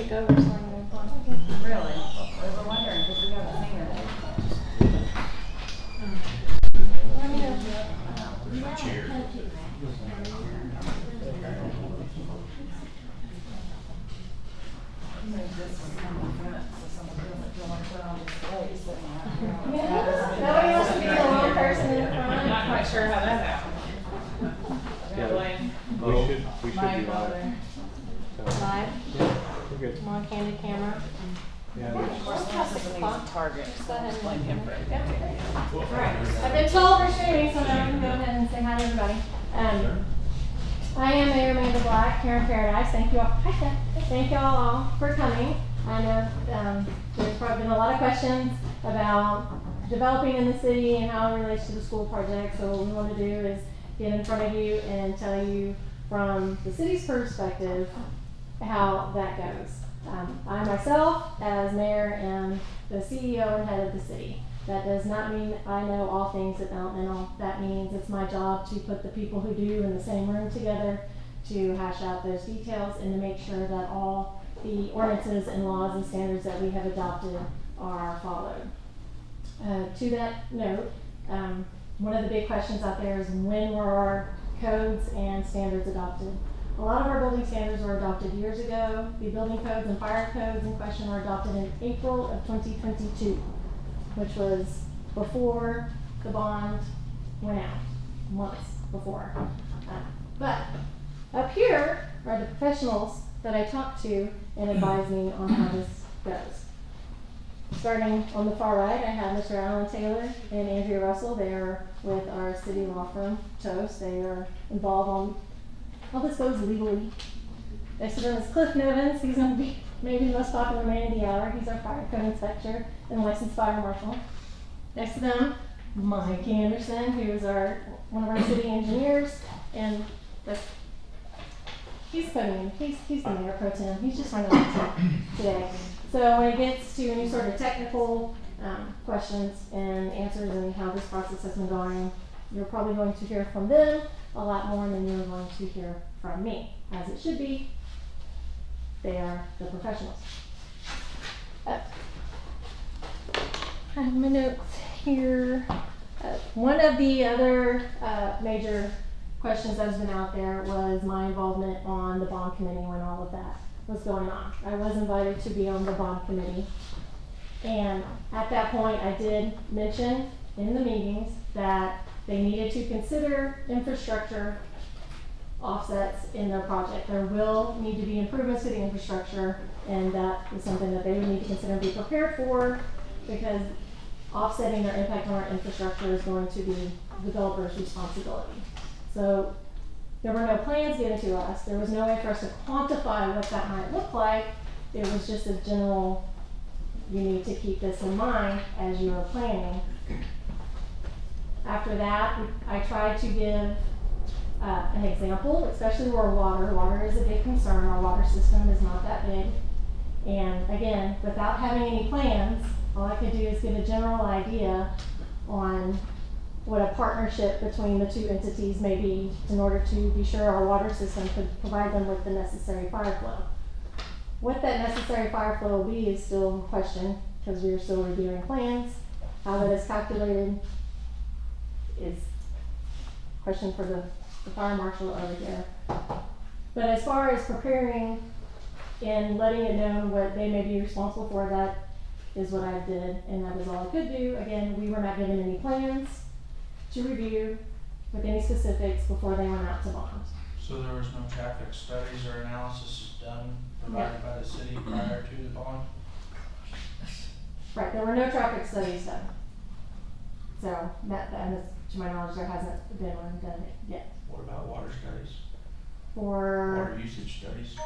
take over so I can go. Really? We were wondering because we haven't seen her. Cheers. Nobody wants to be the lone person in front. I'm not quite sure how that happened. We should be live. Live. Yeah, we're good. I'm on candid camera. Yeah, Target. Just go ahead and Blame him for everything. Alright, I've been told we're streaming, so now I can go ahead and say hi to everybody. I am Mayor Amanda Black here in Paradise. Thank you all. Hi, Seth. Thank you all for coming. I know there's probably been a lot of questions about developing in the city and how it relates to the school project. So what we want to do is get in front of you and tell you from the city's perspective how that goes. I myself, as mayor, am the CEO and head of the city. That does not mean I know all things developmental. That means it's my job to put the people who do in the same room together to hash out those details and to make sure that all the ordinances and laws and standards that we have adopted are followed. To that note, one of the big questions out there is when were our codes and standards adopted? A lot of our building standards were adopted years ago. The building codes and fire codes in question were adopted in April of 2022, which was before the bond went out, months before. But up here are the professionals that I talked to and advised me on how this goes. Starting on the far right, I have Mr. Alan Taylor and Andrea Russell. They are with our city law firm, Toast. They are involved on all this goes legally. Next to them is Cliff Nevins. He's going to be maybe the most popular man of the hour. He's our fire code inspector and licensed fire marshal. Next to them, Mike Anderson, who is one of our city engineers, and he's the mayor pro tem. He's just running the team today. So when it gets to any sort of technical questions and answers and how this process has been going, you're probably going to hear from them a lot more than you're going to hear from me, as it should be. They are the professionals. I have my notes here. One of the other major questions that's been out there was my involvement on the bond committee when all of that was going on. I was invited to be on the bond committee, and at that point I did mention in the meetings that they needed to consider infrastructure offsets in their project. There will need to be improvements to the infrastructure, and that is something that they would need to consider and be prepared for, because offsetting their impact on our infrastructure is going to be the developer's responsibility. So there were no plans given to us. There was no way for us to quantify what that might look like. It was just a general, you need to keep this in mind as you are planning. After that, I tried to give an example, especially where water is a big concern. Our water system is not that big. And again, without having any plans, all I could do is give a general idea on what a partnership between the two entities may be in order to be sure our water system could provide them with the necessary fire flow. What that necessary fire flow will be is still in question, because we are still reviewing plans. How that is calculated is a question for the fire marshal over here. But as far as preparing and letting it know what they may be responsible for, that is what I did, and that is all I could do. Again, we were not given any plans to review with any specifics before they went out to bond. So there was no traffic studies or analysis done provided by the city prior to the bond? Right, there were no traffic studies done. So to my knowledge, there hasn't been one done yet. What about water studies? For Water usage studies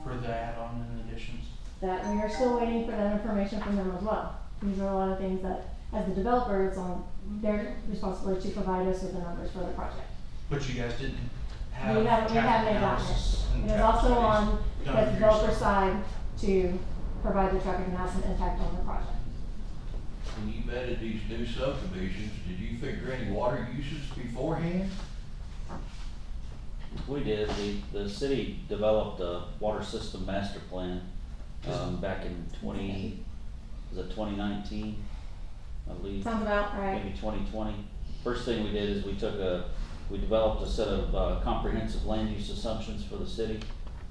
for the add-on and additions? that, we are still waiting for that information from them as well. These are a lot of things that, as the developer, it's on their responsibility to provide us with the numbers for the project. But you guys didn't have We haven't gotten it. analysis and It is traffic also studies on the done for developer yourself? side to provide the traffic analysis impact on the project. When you vetted these new subdivisions, did you figure any water uses beforehand? We did. The city developed a water system master plan back in was it 2019, I believe? Sounds about right. Maybe 2020. First thing we did is we developed a set of comprehensive land use assumptions for the city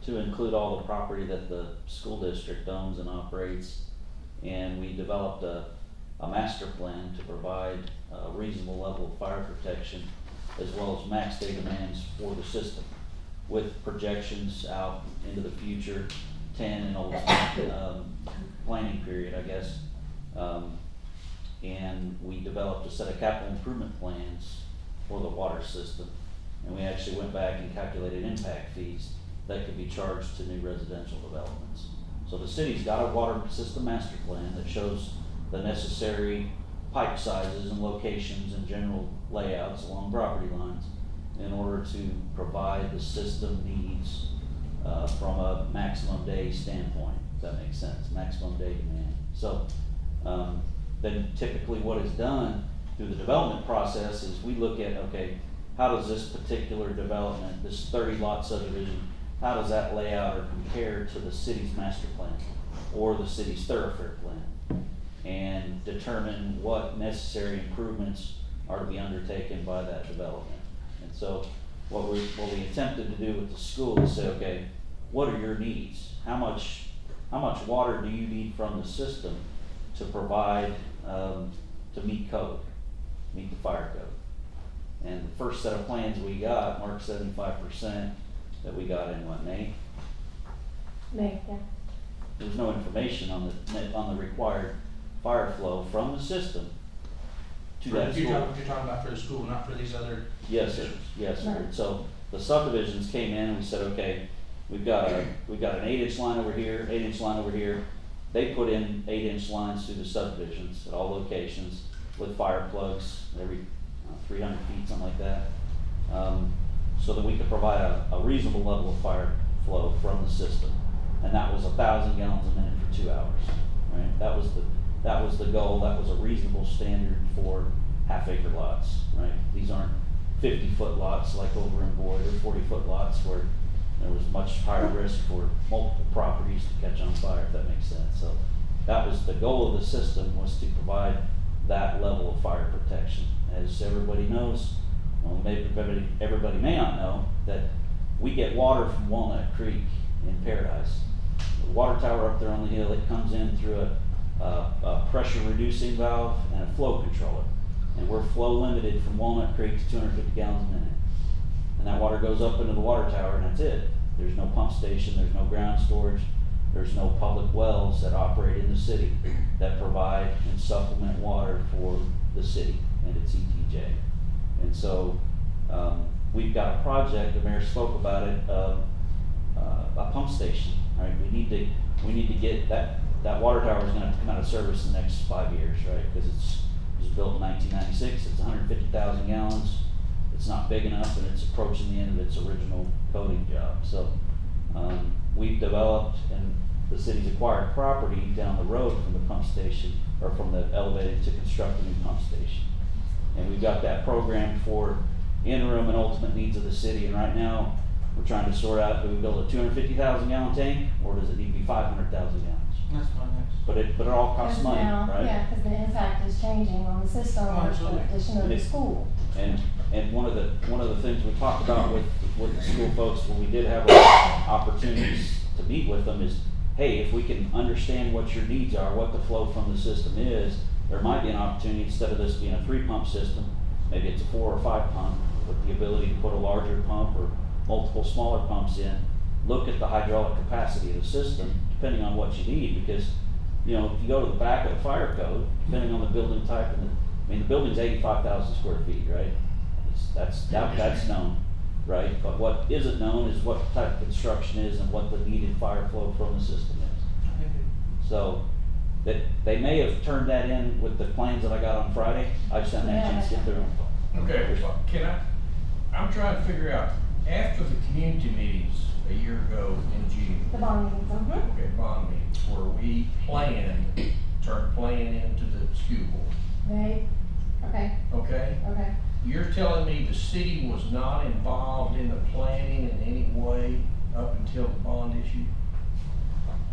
to include all the property that the school district owns and operates. And we developed a master plan to provide a reasonable level of fire protection as well as max day demands for the system with projections out into the future, 10 and ultimate planning period, I guess. And we developed a set of capital improvement plans for the water system. And we actually went back and calculated impact fees that could be charged to new residential developments. So the city's got a water system master plan that shows the necessary pipe sizes and locations and general layouts along property lines in order to provide the system needs from a maximum day standpoint, if that makes sense, maximum day demand. So then typically what is done through the development process is we look at, okay, how does this particular development, this 30 lot subdivision, how does that lay out or compare to the city's master plan or the city's thoroughfare plan, and determine what necessary improvements are to be undertaken by that development. And so what we attempted to do with the school is say, okay, what are your needs? How much water do you need from the system to provide to meet code, meet the fire code? And the first set of plans we got marked 75% that we got in what, May? May, yeah. There was no information on the required fire flow from the system to that school. You're talking about for the school, not for these other? Yes, sir. Yes, sir. So the subdivisions came in and we said, okay, we've got an 8-inch line over here, 8-inch line over here. They put in 8-inch lines through the subdivisions at all locations with fire plugs every 300 feet, something like that, so that we could provide a reasonable level of fire flow from the system. And that was 1,000 gallons a minute for 2 hours, right? That was the goal. That was a reasonable standard for half-acre lots, right? These aren't 50-foot lots like over in Boyd, or 40-foot lots where there was much higher risk for multiple properties to catch on fire, if that makes sense. So that was the goal of the system, was to provide that level of fire protection. As everybody knows, well, maybe everybody may not know, that we get water from Walnut Creek in Paradise. The water tower up there on the hill, it comes in through a pressure reducing valve and a flow controller. And we're flow limited from Walnut Creek to 250 gallons a minute. And that water goes up into the water tower and that's it. There's no pump station, there's no ground storage, there's no public wells that operate in the city that provide and supplement water for the city and its ETJ. And so we've got a project, the mayor spoke about it, a pump station, right? We need to get that water tower is going to come out of service in the next 5 years, right? Because it was built in 1996, it's 150,000 gallons. It's not big enough and it's approaching the end of its original coding job. So we've developed, and the city's acquired property down the road from the pump station, or from the elevated, to construct a new pump station. And we've got that programmed for interim and ultimate needs of the city. And right now we're trying to sort out, do we build a 250,000 gallon tank or does it need to be 500,000 gallons? That's fine, But it all costs money, now, right? Yeah, because the impact is changing on the system with the absolutely. addition of the school. And one of the things we talked about with the school folks when we did have opportunities to meet with them is, hey, if we can understand what your needs are, what the flow from the system is, there might be an opportunity, instead of this being a 3-pump system, maybe it's a 4 or 5 pump with the ability to put a larger pump or multiple smaller pumps in. Look at the hydraulic capacity of the system depending on what you need, because you know, if you go to the back of the fire code, depending on the building type, and the building's 85,000 square feet, right? That's known, right? But what isn't known is what type of construction is and what the needed fire flow from the system is. So that they may have turned that in with the plans that I got on Friday. I just haven't had a chance to get through them. Okay, I'm trying to figure out, after the community meetings a year ago in June. The bond meetings, Okay, bond meetings, where we turned plan into the school board. Okay? You're telling me the city was not involved in the planning in any way up until the bond issue?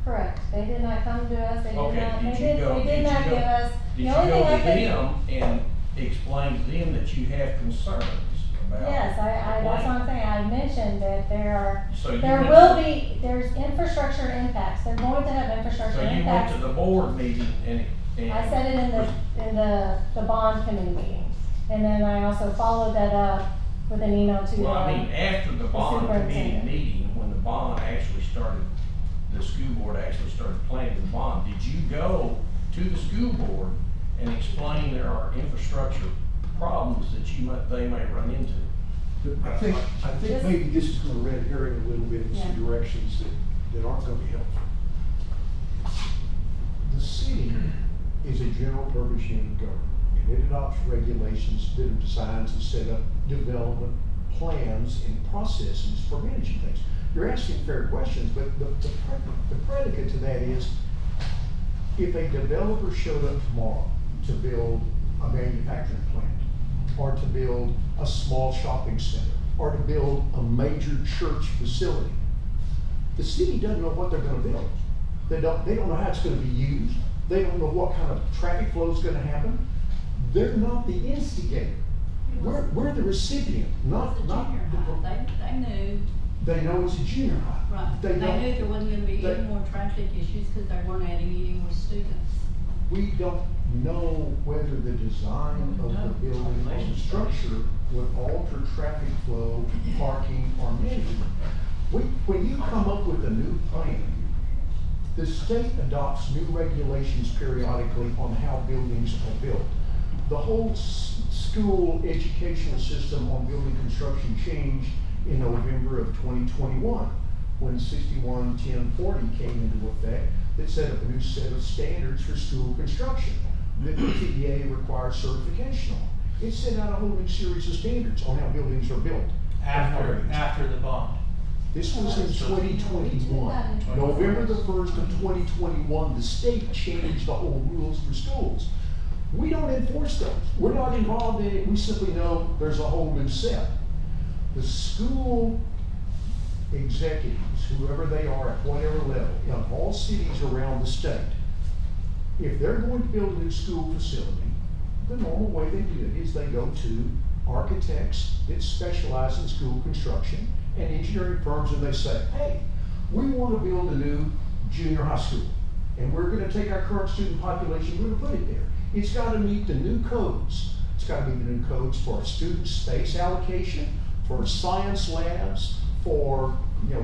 Correct. They They did not come to us, they did Okay, not, did you go- they did did you not go- give us, Did the you only go thing I to could. them and explain to them that you have concerns about? Yes, that's what I'm saying, I mentioned that So you there went will to- be, there's infrastructure impacts, they're going to have infrastructure So you went impacts. to the board meeting and. I said it in the bond committee meeting, and then I also followed that up with an email to Well, I mean, after the bond committee superintendent. meeting, when the bond actually started, the school board actually started planning the bond, did you go to the school board and explain there are infrastructure problems that they may run into? I think maybe this is gonna red herring a little bit in some Yeah. directions that aren't gonna be helpful. The city is a general purpose unit of government, and it adopts regulations that are designed to set up development plans and processes for managing things. You're asking fair questions, but the predicate to that is, if a developer showed up tomorrow to build a manufacturing plant, or to build a small shopping center, or to build a major church facility, the city doesn't know what they're gonna build. They don't know how it's gonna be used. They don't know what kind of traffic flow is gonna happen. They're not the instigator. We're the recipient, not. It's a junior high, they knew, They know it's a junior high. right, They they don't- knew there wasn't gonna be they- any more traffic issues, cause they weren't adding any more students. We don't know whether the design of the building or the structure would alter traffic flow, parking, or management. When you come up with a new plan, the state adopts new regulations periodically on how buildings are built. The whole school educational system on building construction changed in November of 2021, when 61-10-40 came into effect that set up a new set of standards for school construction that the TDA requires certification on. It set out a whole new series of standards on how buildings are built. After the bond. This was in 2021. November the 1st of 2021, the state changed the whole rules for schools. We don't enforce those. We're not involved in it. We simply know there's a whole new set. The school executives, whoever they are at whatever level, in all cities around the state, if they're going to build a new school facility, the normal way they do it is they go to architects that specialize in school construction and engineering firms, and they say, hey, we want to build a new junior high school, and we're going to take our current student population, we're going to put it there. It's got to meet the new codes. It's got to meet the new codes for student space allocation, for science labs, for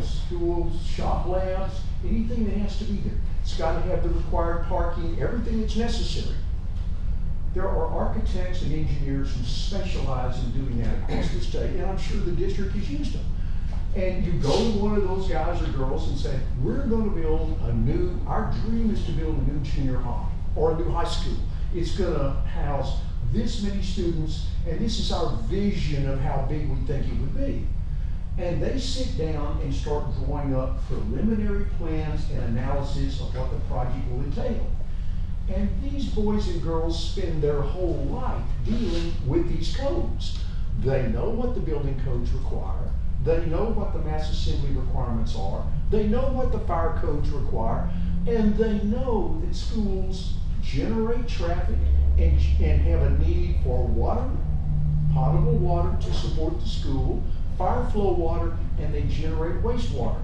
school shop labs, anything that has to be there. It's got to have the required parking, everything that's necessary. There are architects and engineers who specialize in doing that across the state, and I'm sure the district has used them. And you go to one of those guys or girls and say, we're going to build our dream is to build a new junior high or a new high school. It's going to house this many students, and this is our vision of how big we think it would be. And they sit down and start drawing up preliminary plans and analysis of what the project will entail. And these boys and girls spend their whole life dealing with these codes. They know what the building codes require. They know what the mass assembly requirements are. They know what the fire codes require. And they know that schools generate traffic and have a need for water, potable water to support the school, fire flow water, and they generate wastewater.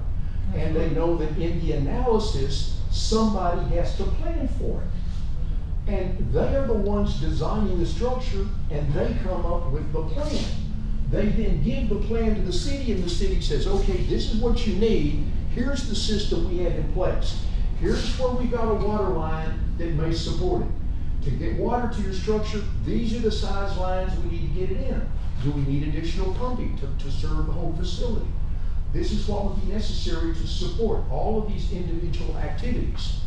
And they know that in the analysis, somebody has to plan for it. And they are the ones designing the structure, and they come up with the plan. They then give the plan to the city, and the city says, okay, this is what you need. Here's the system we have in place. Here's where we got a water line that may support it. To get water to your structure, these are the size lines we need to get it in. Do we need additional pumping to serve the whole facility? This is what would be necessary to support all of these individual activities.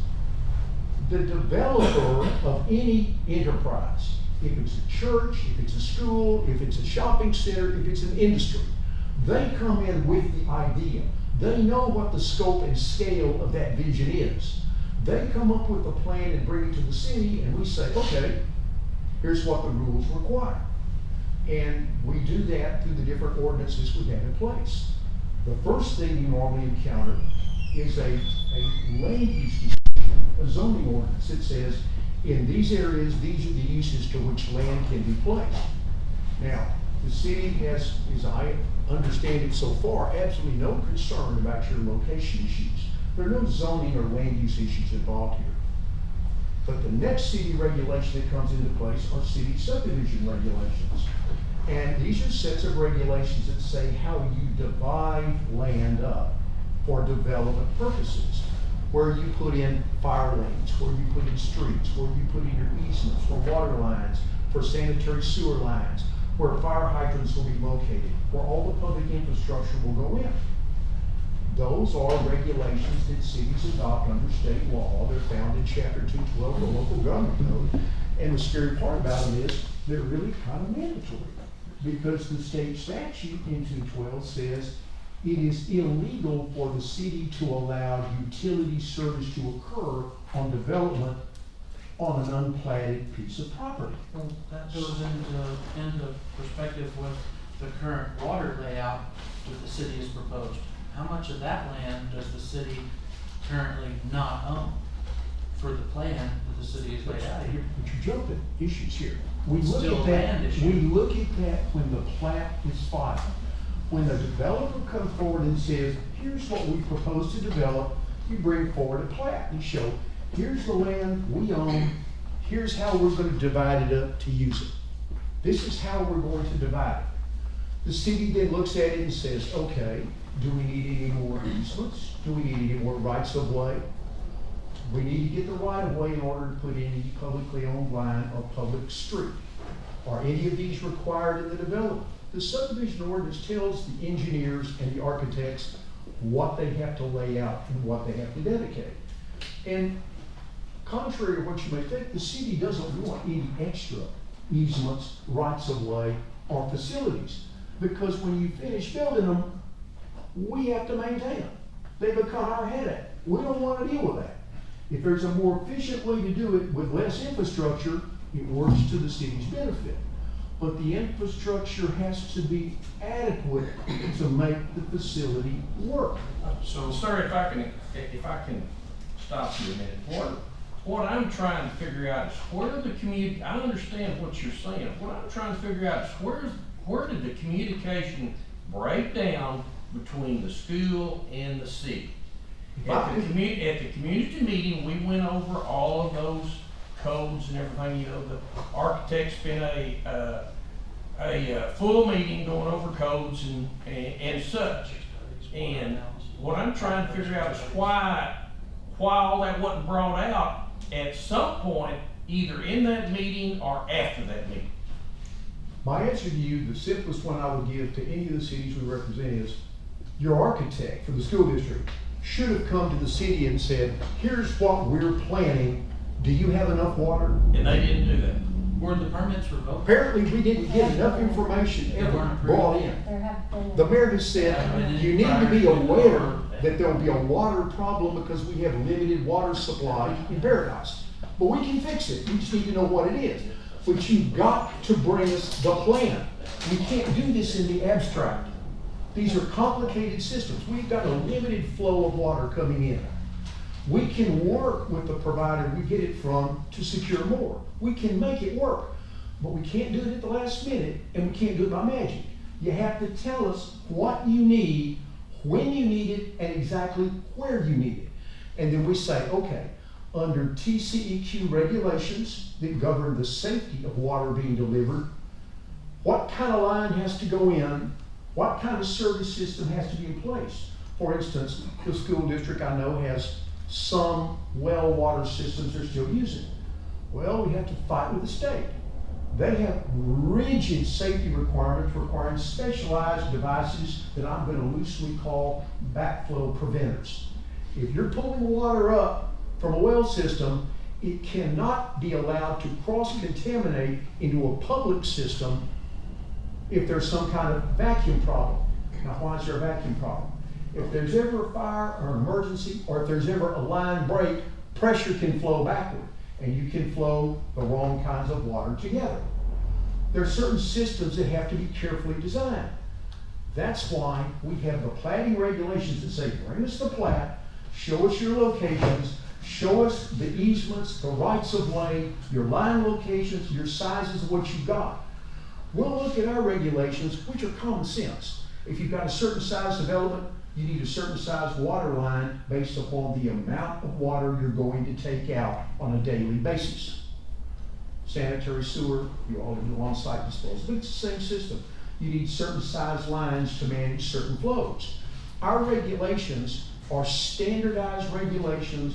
The developer of any enterprise, if it's a church, if it's a school, if it's a shopping center, if it's an industry, they come in with the idea. They know what the scope and scale of that vision is. They come up with a plan and bring it to the city, and we say, okay, here's what the rules require. And we do that through the different ordinances we have in place. The first thing you normally encounter is a land use decision a zoning ordinance that says, in these areas, these are the uses to which land can be placed. Now, the city has, as I understand it so far, absolutely no concern about your location issues. There are no zoning or land use issues involved here. But the next city regulation that comes into place are city subdivision regulations. And these are sets of regulations that say how you divide land up for development purposes. Where you put in fire lanes, where you put in streets, where you put in your easements for water lines, for sanitary sewer lines, where fire hydrants will be located, where all the public infrastructure will go in. Those are regulations that cities adopt under state law. They're found in Chapter 212 of the Local Government Code. And the scary part about them is they're really kind of mandatory, because the state statute in 212 says it is illegal for the city to allow utility service to occur on development on an unplatted piece of property. Well, that goes into perspective with the current water layout that the city has proposed. How much of that land does the city currently not own for the plan that the city has laid out here? But you're jumping issues here. We look Still at a that. land issue. We look at that when the plat is filed. When the developer comes forward and says, here's what we propose to develop, you bring forward a plat and show, here's the land we own, here's how we're going to divide it up to use it. This is how we're going to divide it. The city then looks at it and says, okay, do we need any more easements? Do we need any more rights of way? We need to get the right of way in order to put in any publicly owned line or public street. Are any of these required in the development? The subdivision ordinance tells the engineers and the architects what they have to lay out and what they have to dedicate. And contrary to what you may think, the city doesn't want any extra easements, rights of way, or facilities. Because when you finish building them, we have to maintain them. They become our headache. We don't want to deal with that. If there's a more efficient way to do it with less infrastructure, it works to the city's benefit. But the infrastructure has to be adequate to make the facility work. So, sir, if I can stop you a minute. What I'm trying to figure out is where the community, I understand what you're saying. What I'm trying to figure out is where did the communication break down between the school and the city? At the community meeting, we went over all of those codes and everything. You know, the architect spent a full meeting going over codes and such. And what I'm trying to figure out is why all that wasn't brought out at some point, either in that meeting or after that meeting. My answer to you, the simplest one I would give to any of the cities we represent is, your architect for the school district should have come to the city and said, here's what we're planning. Do you have enough water? And they didn't do that. Were the permits revoked? Apparently, we didn't get enough information ever brought in. There have been. The mayor has said, you need to be aware that there will be a water problem because we have limited water supply in Paradise. But we can fix it. We just need to know what it is. But you've got to bring us the plan. We can't do this in the abstract. These are complicated systems. We've got a limited flow of water coming in. We can work with the provider we get it from to secure more. We can make it work, but we can't do it at the last minute, and we can't do it by magic. You have to tell us what you need, when you need it, and exactly where you need it. And then we say, okay, under TCEQ regulations that govern the safety of water being delivered, what kind of line has to go in? What kind of service system has to be in place? For instance, the school district I know has some well water systems they're still using. Well, we have to fight with the state. They have rigid safety requirements requiring specialized devices that I'm going to loosely call backflow preventers. If you're pulling water up from a well system, it cannot be allowed to cross-contaminate into a public system if there's some kind of vacuum problem. Now, why is there a vacuum problem? If there's ever a fire or an emergency, or if there's ever a line break, pressure can flow backward, and you can flow the wrong kinds of water together. There are certain systems that have to be carefully designed. That's why we have the platting regulations that say, bring us the plat, show us your locations, Show us the easements, the rights of way, your line locations, your sizes of what you've got. We'll look at our regulations, which are common sense. If you've got a certain size development, you need a certain size water line based upon the amount of water you're going to take out on a daily basis. Sanitary sewer, you all do on-site disposal, it's the same system. You need certain size lines to manage certain flows. Our regulations are standardized regulations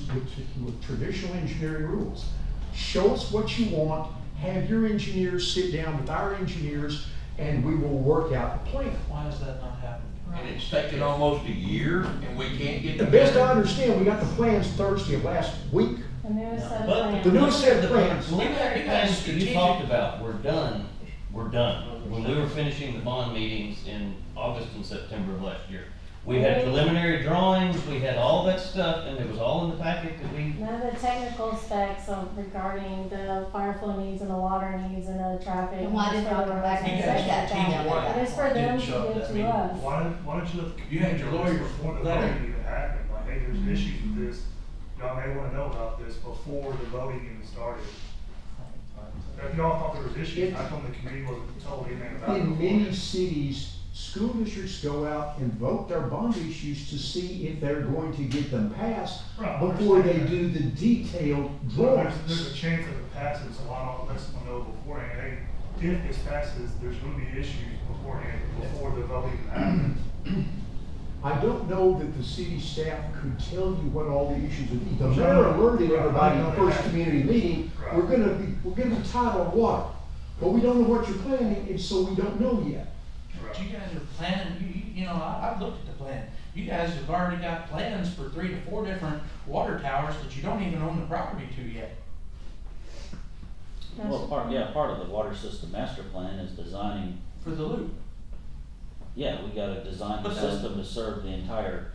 with traditional engineering rules. Show us what you want, have your engineers sit down with our engineers, and we will work out the plan. Why has that not happened? And it's taken almost a year and we can't get The best I understand, we got the plans Thursday of last week. The newest set of But plans. The newest set of plans. preliminary plans that you talked about were done. When we were finishing the bond meetings in August and September of last year. We had preliminary drawings, we had all that stuff, and it was all in the packet that we. None of the technical specs of regarding the fire flow needs and the water needs and the traffic. And why didn't for y'all the come back and roads say and that stuff to like me? that. It is for them Didn't to show up give that to meeting. us. Why don't you let the You had your lawyers before the letter. voting even happened, like, hey, there's issues with this, y'all may wanna know about this before the voting even started. If y'all thought there was issues, how come the committee wasn't told anything about it? In before? many cities, school districts go out and vote their bond issues to see if they're going to get them passed Right, I before they understand do the detailed Well, drawings. there's a chance of it passing, so why not let someone know beforehand, hey, if this passes, there's gonna be issues beforehand, before the vote even happens. I don't know that the city staff could tell you what all the issues would be. The mayor alerted everybody in the first community meeting, we're gonna be tight on water. But we don't know what you're planning, and so we don't know yet. But you guys are planning, you know, I've looked at the plan. You guys have already got plans for 3 to 4 different water towers that you don't even own the property to yet. Well, part of the water system master plan is designing, For the loop. yeah, we gotta design the But system to serve the entire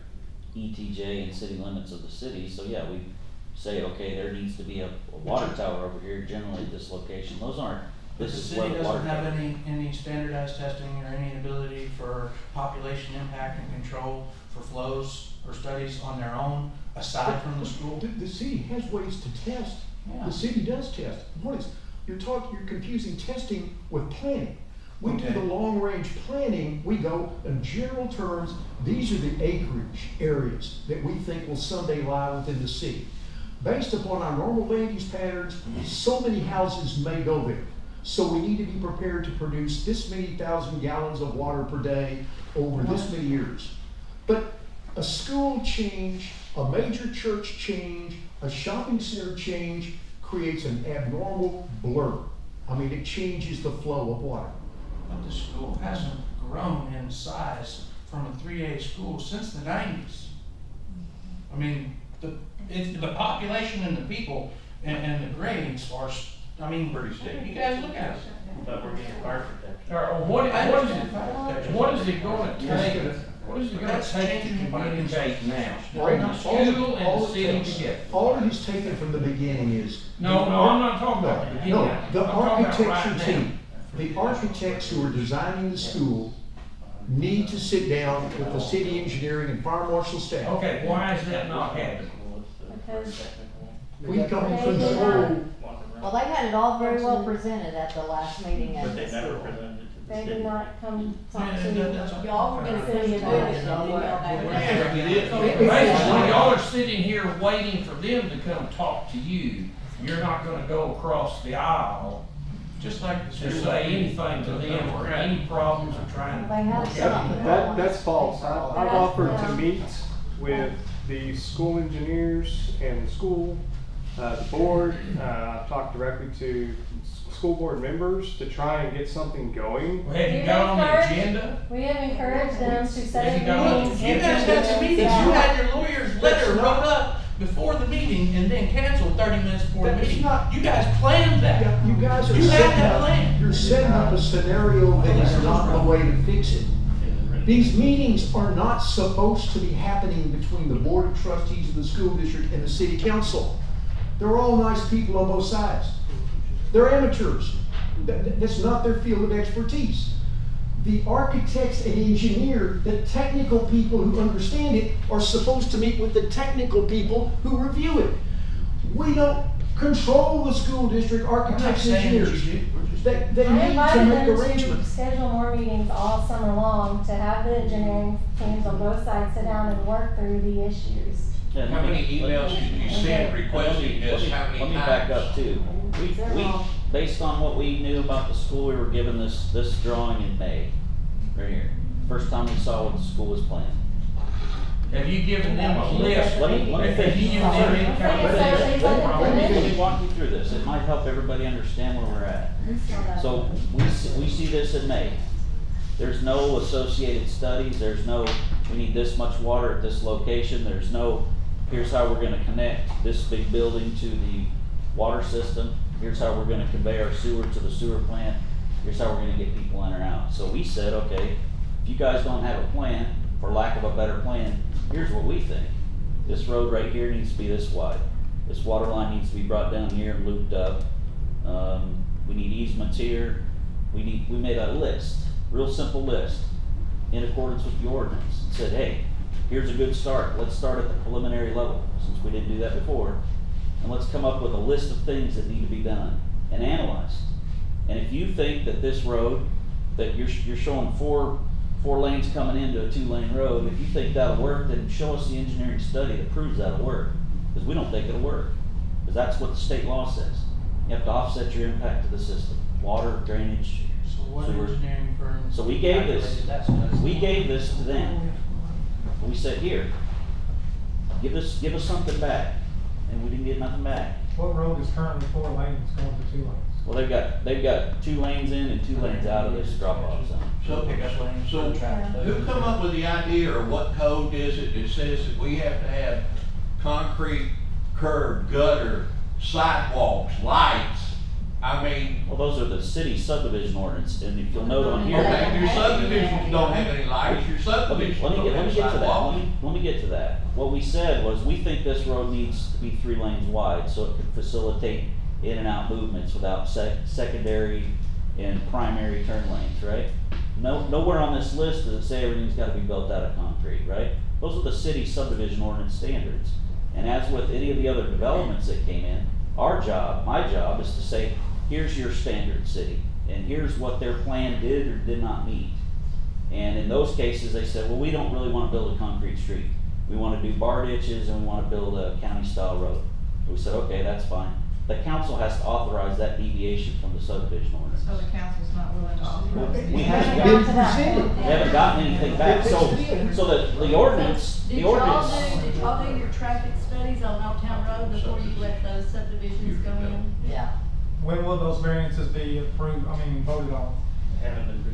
ETJ and city limits of the city, so yeah, we say, okay, there needs to be a water tower over here, generally at this location, those aren't, But this the is where city the water doesn't have tower. any standardized testing or any ability for population impact and control for flows or studies on their own, aside from the school. The city has ways to test. Yeah. The city does test. You're confusing testing with planning. We do the Okay. long-range planning, we go in general terms, these are the acreage areas that we think will someday lie within the city. Based upon our normal land use patterns, so many houses may go there. So we need to be prepared to produce this many thousand gallons of water per day over this many years. But a school change, a major church change, a shopping center change creates an abnormal blur. I mean, it changes the flow of water. But the school hasn't grown in size from a 3A school since the 90s. I mean, the population and the people and the grades are, I mean, Pretty steady. you guys look at it. But we're getting fire protection. Or what is it gonna take, what is it gonna take to communicate now? Bring the school and the city together. All it is taken from the beginning is. No, I'm not talking about the beginning. No, the I'm talking about right architecture now. team, the architects who are designing the school need to sit down with the city engineering and fire marshal staff. Okay, why is that not happening? Because We don't control, Well, they had it all very well presented at the last meeting at But the they never school. presented it to the they city. did not come talk Yeah, to you. that's okay. Y'all were gonna finish doing it, y'all were. Basically, y'all are sitting here waiting for them to come talk to you. You're not gonna go across the aisle Just like the to school. say anything to them or any problems or trying They had to. some. That's false. I've offered to meet with the school engineers and the school, the board. I've talked directly to school board members to try and get something going. Well, have you got on the agenda? We have encouraged them to set Have you up got- meetings. You guys had some meetings, you had your lawyer's letter wrote up before the meeting and then canceled 30 minutes before the That's meeting. not- You guys planned that. you guys are You had setting that up, plan. you're setting up a scenario that is not the way to fix it. These meetings are not supposed to be happening between the board of trustees of the school district and the city council. They're all nice people on both sides. They're amateurs. That's not their field of expertise. The architects and engineer, the technical people who understand it, are supposed to meet with the technical people who review it. We don't control the school district, architects, engineers. They I need to invited make them to arrangements. schedule more meetings all summer long to have the engineering teams on both sides sit down and work through the issues. And How let me- many emails did you send requesting this, how many Let me times? back up too. We, based on what we knew about the school, we were given this drawing in May, right here. First time we saw what the school was planning. Have you given them a list? Let me Have finish. you given them any kind of list? Let me walk you through this, it might help everybody understand where we're at. So, we see this in May. There's no associated studies, there's no, we need this much water at this location, there's no, here's how we're gonna connect this big building to the water system, here's how we're gonna convey our sewer to the sewer plant, here's how we're gonna get people in or out. So we said, okay, if you guys don't have a plan, for lack of a better plan, here's what we think. This road right here needs to be this wide. This water line needs to be brought down here and looped up. We need easements here. We made a list, real simple list, in accordance with the ordinance. And said, hey, here's a good start. Let's start at the preliminary level, since we didn't do that before. And let's come up with a list of things that need to be done and analyzed. And if you think that this road, that you're showing four lanes coming into a 2-lane road, if you think that'll work, then show us the engineering study that proves that'll work. Because we don't think it'll work. Because that's what the state law says. You have to offset your impact to the system. Water, drainage, So what sewer. engineering firms? So we gave this, calculated that stuff? we gave this to them. We said, here, give us something back. And we didn't get nothing back. What road is currently 4 lanes going to 2 lanes? Well, they've got 2 lanes in and 2 lanes out of this drop-off zone. So, who come up with the idea, or what code is it that says that we have to have concrete, curb, gutter, sidewalks, lights? I mean, Well, those are the city subdivision ordinance, and if you'll note on here. okay, your subdivisions don't have any lights, your subdivisions Let me don't get have to that, sidewalks. let me get to that. What we said was, we think this road needs to be 3 lanes wide, so it can facilitate in and out movements without secondary and primary turn lanes, right? Nowhere on this list does it say everything's gotta be built out of concrete, right? Those are the city subdivision ordinance standards. And as with any of the other developments that came in, our job, my job, is to say, here's your standard city, and here's what their plan did or did not meet. And in those cases, they said, well, we don't really wanna build a concrete street. We wanna do bar ditches and we wanna build a county-style road. We said, okay, that's fine. The council has to authorize that deviation from the subdivision ordinance. So the council's not willing to authorize. We haven't Been gotten, presented. we haven't gotten anything back, so the ordinance, Did the y'all ordinance. do your traffic studies on Oldtown Road before you let those subdivisions go in? Yeah. When will those variances be approved, voted on?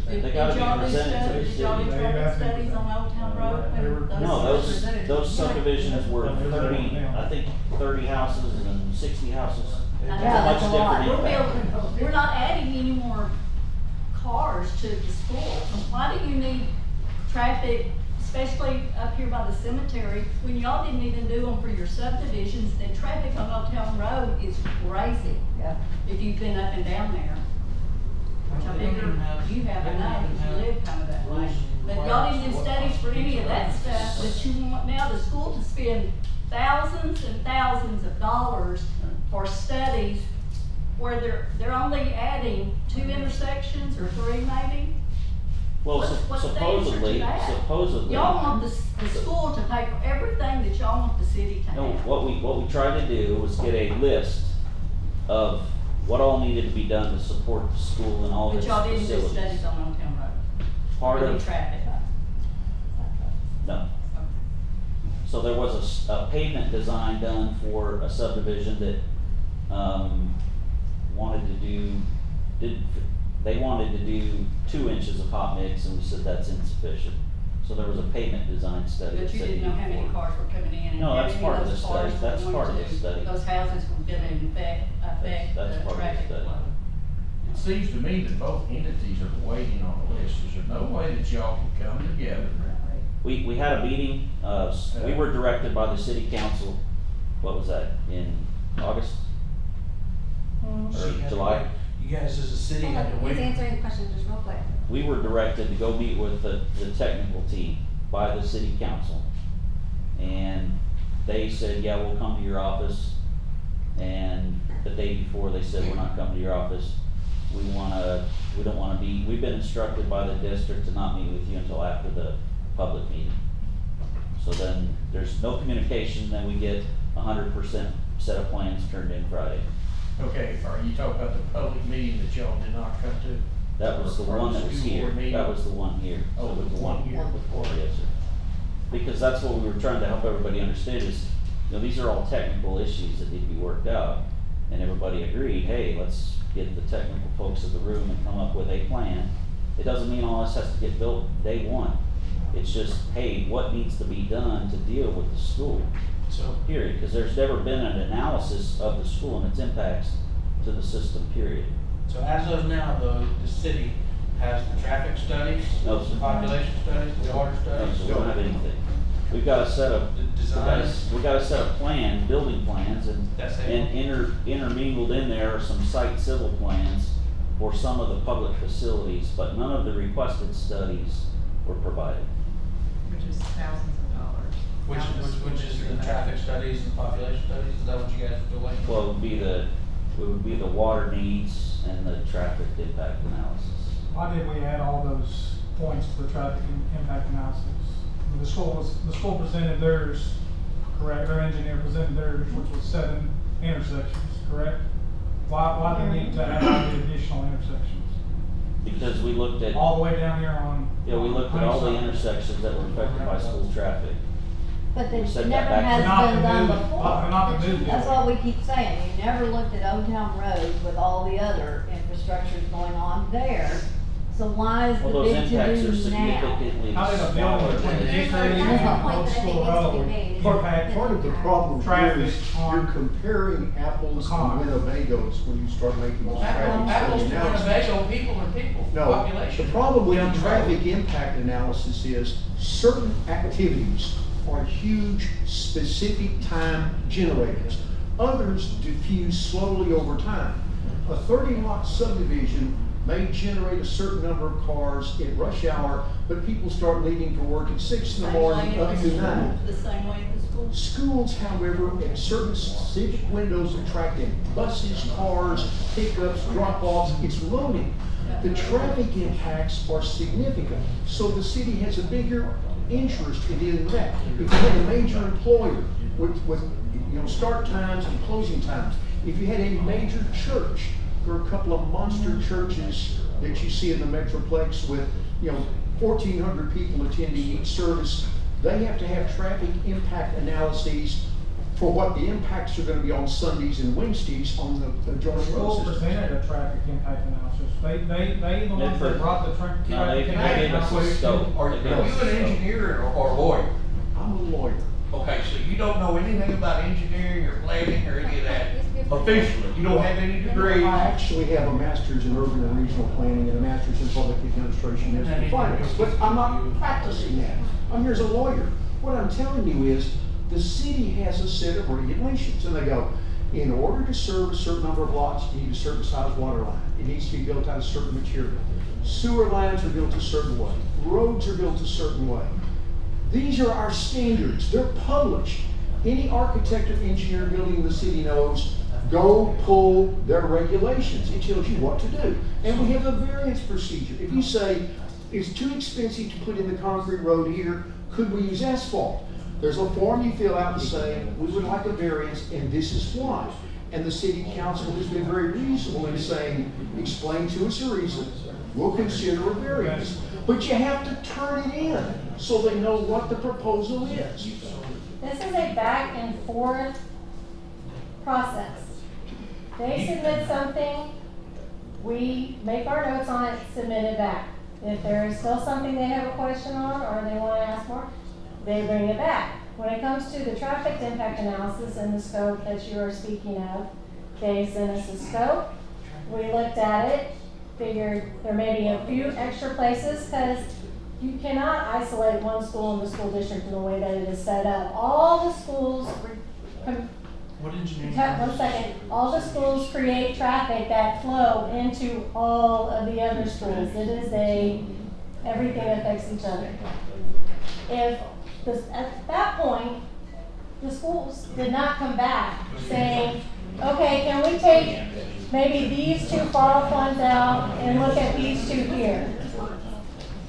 Did They gotta be y'all do presented to the studies, did y'all do city. traffic They have to be studies on Oldtown Road? They were- when No, were those presented? subdivisions were 30, I think 30 houses and 60 houses. I know, It's a that's much a lot. different impact. We're not adding any more cars to the school. Why do you need traffic, especially up here by the cemetery, when y'all didn't even do them for your subdivisions? The traffic on Oldtown Road is crazy. Yeah. If you've been up and down there. Which I figure you haven't known, because you live kind of that way. But y'all didn't do studies for any of that stuff, that you want now the school to spend thousands and thousands of dollars for studies where they're only adding 2 intersections or 3 maybe. Well, What's the answer to that? supposedly. Y'all want the school to pay for everything that y'all want the city to No, have. what we tried to do was get a list of what all needed to be done to support the school and all But its y'all didn't do facilities. studies on Oldtown Road. Part Or the of, traffic. no. So there was a pavement design done for a subdivision that, they wanted to do 2 inches of hot mix, and we said that's insufficient. So there was a pavement design study. But that you said didn't know how many before. cars were coming in and No, how that's many part of of the those study. cars That's were part of going the to, study. those houses were gonna affect That's the part of the traffic study. flow. It seems to me that both entities are waiting on the list. Is there no way that y'all can come together? We had a meeting, we were directed by the city council, what was that, in August? Or July? You guys as a city had to He's wait. answering the question just real quick. We were directed to go meet with the technical team by the city council. And they said, yeah, we'll come to your office and the day before they said, we're not coming to your office. We don't wanna be, we've been instructed by the district to not meet with you until after the public meeting. So then there's no communication, then we get 100% set of plans turned in Friday. Okay, are you talking about the public meeting that y'all did not come to? That was the Or one that was school here, board meeting? that was the one here. Oh, So it was the one here before. Yes, sir. Because that's what we were trying to help everybody understand is, these are all technical issues that need to be worked out. And everybody agreed, hey, let's get the technical folks in the room and come up with a plan. It doesn't mean all this has to get built day one. It's just, hey, what needs to be done to deal with the school, So, period. Because there's never been an analysis of the school and its impacts to the system, period. so as of now, though, the city has the traffic studies, No, the sir. population studies, the water So studies. we don't have anything. We've got a set of, Designs. we've got a set of plan, building plans, and That's it. intermingled in there are some site civil plans for some of the public facilities, but none of the requested studies were provided. Which is thousands of dollars. Which is the traffic studies and population studies, is that what you guys are doing? Well, it would be the water needs and the traffic impact analysis. Why did we add all those points to the traffic impact analysis? The school presented theirs, correct, their engineer presented theirs, which was 7 intersections, correct? Why did they need to add all the additional intersections? Because we looked at, All the way down here on. we looked at all the Honeysuckle. intersections that were affected by school traffic. But We it said never that back has to- Not been the done new- before. not the new That's deal. all we keep saying, you never looked at Old Town Road with all the other infrastructures going on there. So why is the Well, those big to impacts are do now? significantly How did a smaller building between than Hickory That's the and point Old that I think School needs to be Road made. impact Part of the problem traffic is you're on comparing apples Con. and Winnebagos when you start making those traffic Apples to study analysis. Winnebago, people are people, No, population. the problem with Down the the road. traffic impact analysis is certain activities are huge, specific time generators. Others diffuse slowly over time. A 30-lot subdivision may generate a certain number of cars in rush hour, but people start leaving for work at 6 in the Same way morning in up the to 9. school, the same way in the school. Schools, however, at certain specific windows of traffic, buses, cars, pickups, drop-offs, it's loading. The traffic impacts are significant, so the city has a bigger interest in dealing with that. If you had a major employer with start times and closing times, if you had a major church, there are a couple of monster churches that you see in the Metroplex with 1,400 people attending each service. They have to have traffic impact analyses for what the impacts are going to be on Sundays and Wednesdays on the The adjoining road school system. presented a traffic impact analysis. They the ones that brought the traffic No, they impact gave us a analysis. scope. Are They you gave us a an scope. engineer or lawyer? I'm a lawyer. Okay, so you don't know anything about engineering or planning or any of that officially? You don't have any degrees? I actually have a master's in urban and regional planning and a master's in public administration and finance, but I'm not practicing that. I'm here as a lawyer. What I'm telling you is, the city has a set of regulations, and they go, in order to serve a certain number of lots, you need a certain size water line. It needs to be built out of certain material. Sewer lines are built a certain way. Roads are built a certain way. These are our standards. They're published. Any architect or engineer building in the city knows, go pull their regulations. It tells you what to do. And we have a variance procedure. If you say, it's too expensive to put in the concrete road here, could we use asphalt? There's a form you fill out and say, we would like a variance, and this is why. And the city council has been very reasonable in saying, explain to us a reason, we'll consider a variance. But you have to turn it in, so they know what the proposal is. This is a back and forth process. They submit something, we make our notes on it, submit it back. If there is still something they have a question on or they want to ask more, they bring it back. When it comes to the traffic impact analysis and the scope that you are speaking of, they sent us a scope. We looked at it, figured there may be a few extra places because you cannot isolate one school in the school district in the way that it is set up. All the schools, What engineering? one second, all the schools create traffic that flow into all of the other schools. It is everything affects each other. At that point, the schools did not come back saying, okay, can we take maybe these two far-off ones out and look at these two here?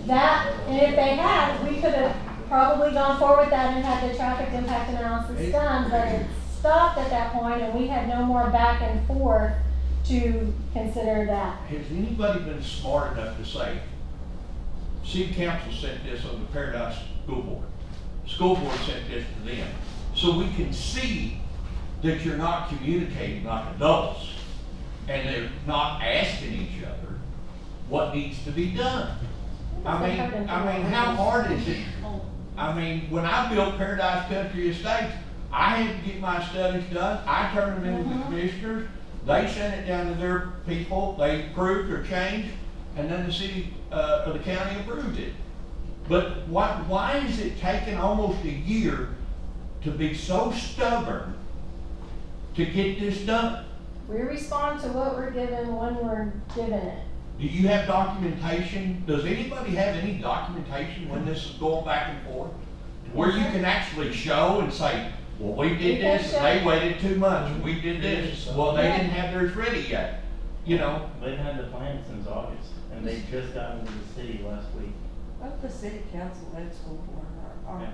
That, and if they had, we could have probably gone forward with that and had the traffic impact analysis done, but it stopped at that point and we had no more back and forth to consider that. Has anybody been smart enough to say, city council sent this on the Paradise School Board, school board sent this to them, so we can see that you're not communicating like adults and they're not asking each other what needs to be done? I mean, how hard is it? I mean, when I built Paradise Country Estates, I had to get my studies done. I turned them into the commissioners. They sent it down to their people. They approved or changed, and then the city or the county approved it. But why is it taking almost a year to be so stubborn to get this done? We respond to what we're given when we're given it. Do you have documentation? Does anybody have any documentation when this is going back and forth? Where you can actually show and say, well, we did this, and they waited 2 months, we did this, well, they didn't have theirs ready yet, you know? They've had the plan since August, and they just got into the city last week. Both the city council and school board are Yeah.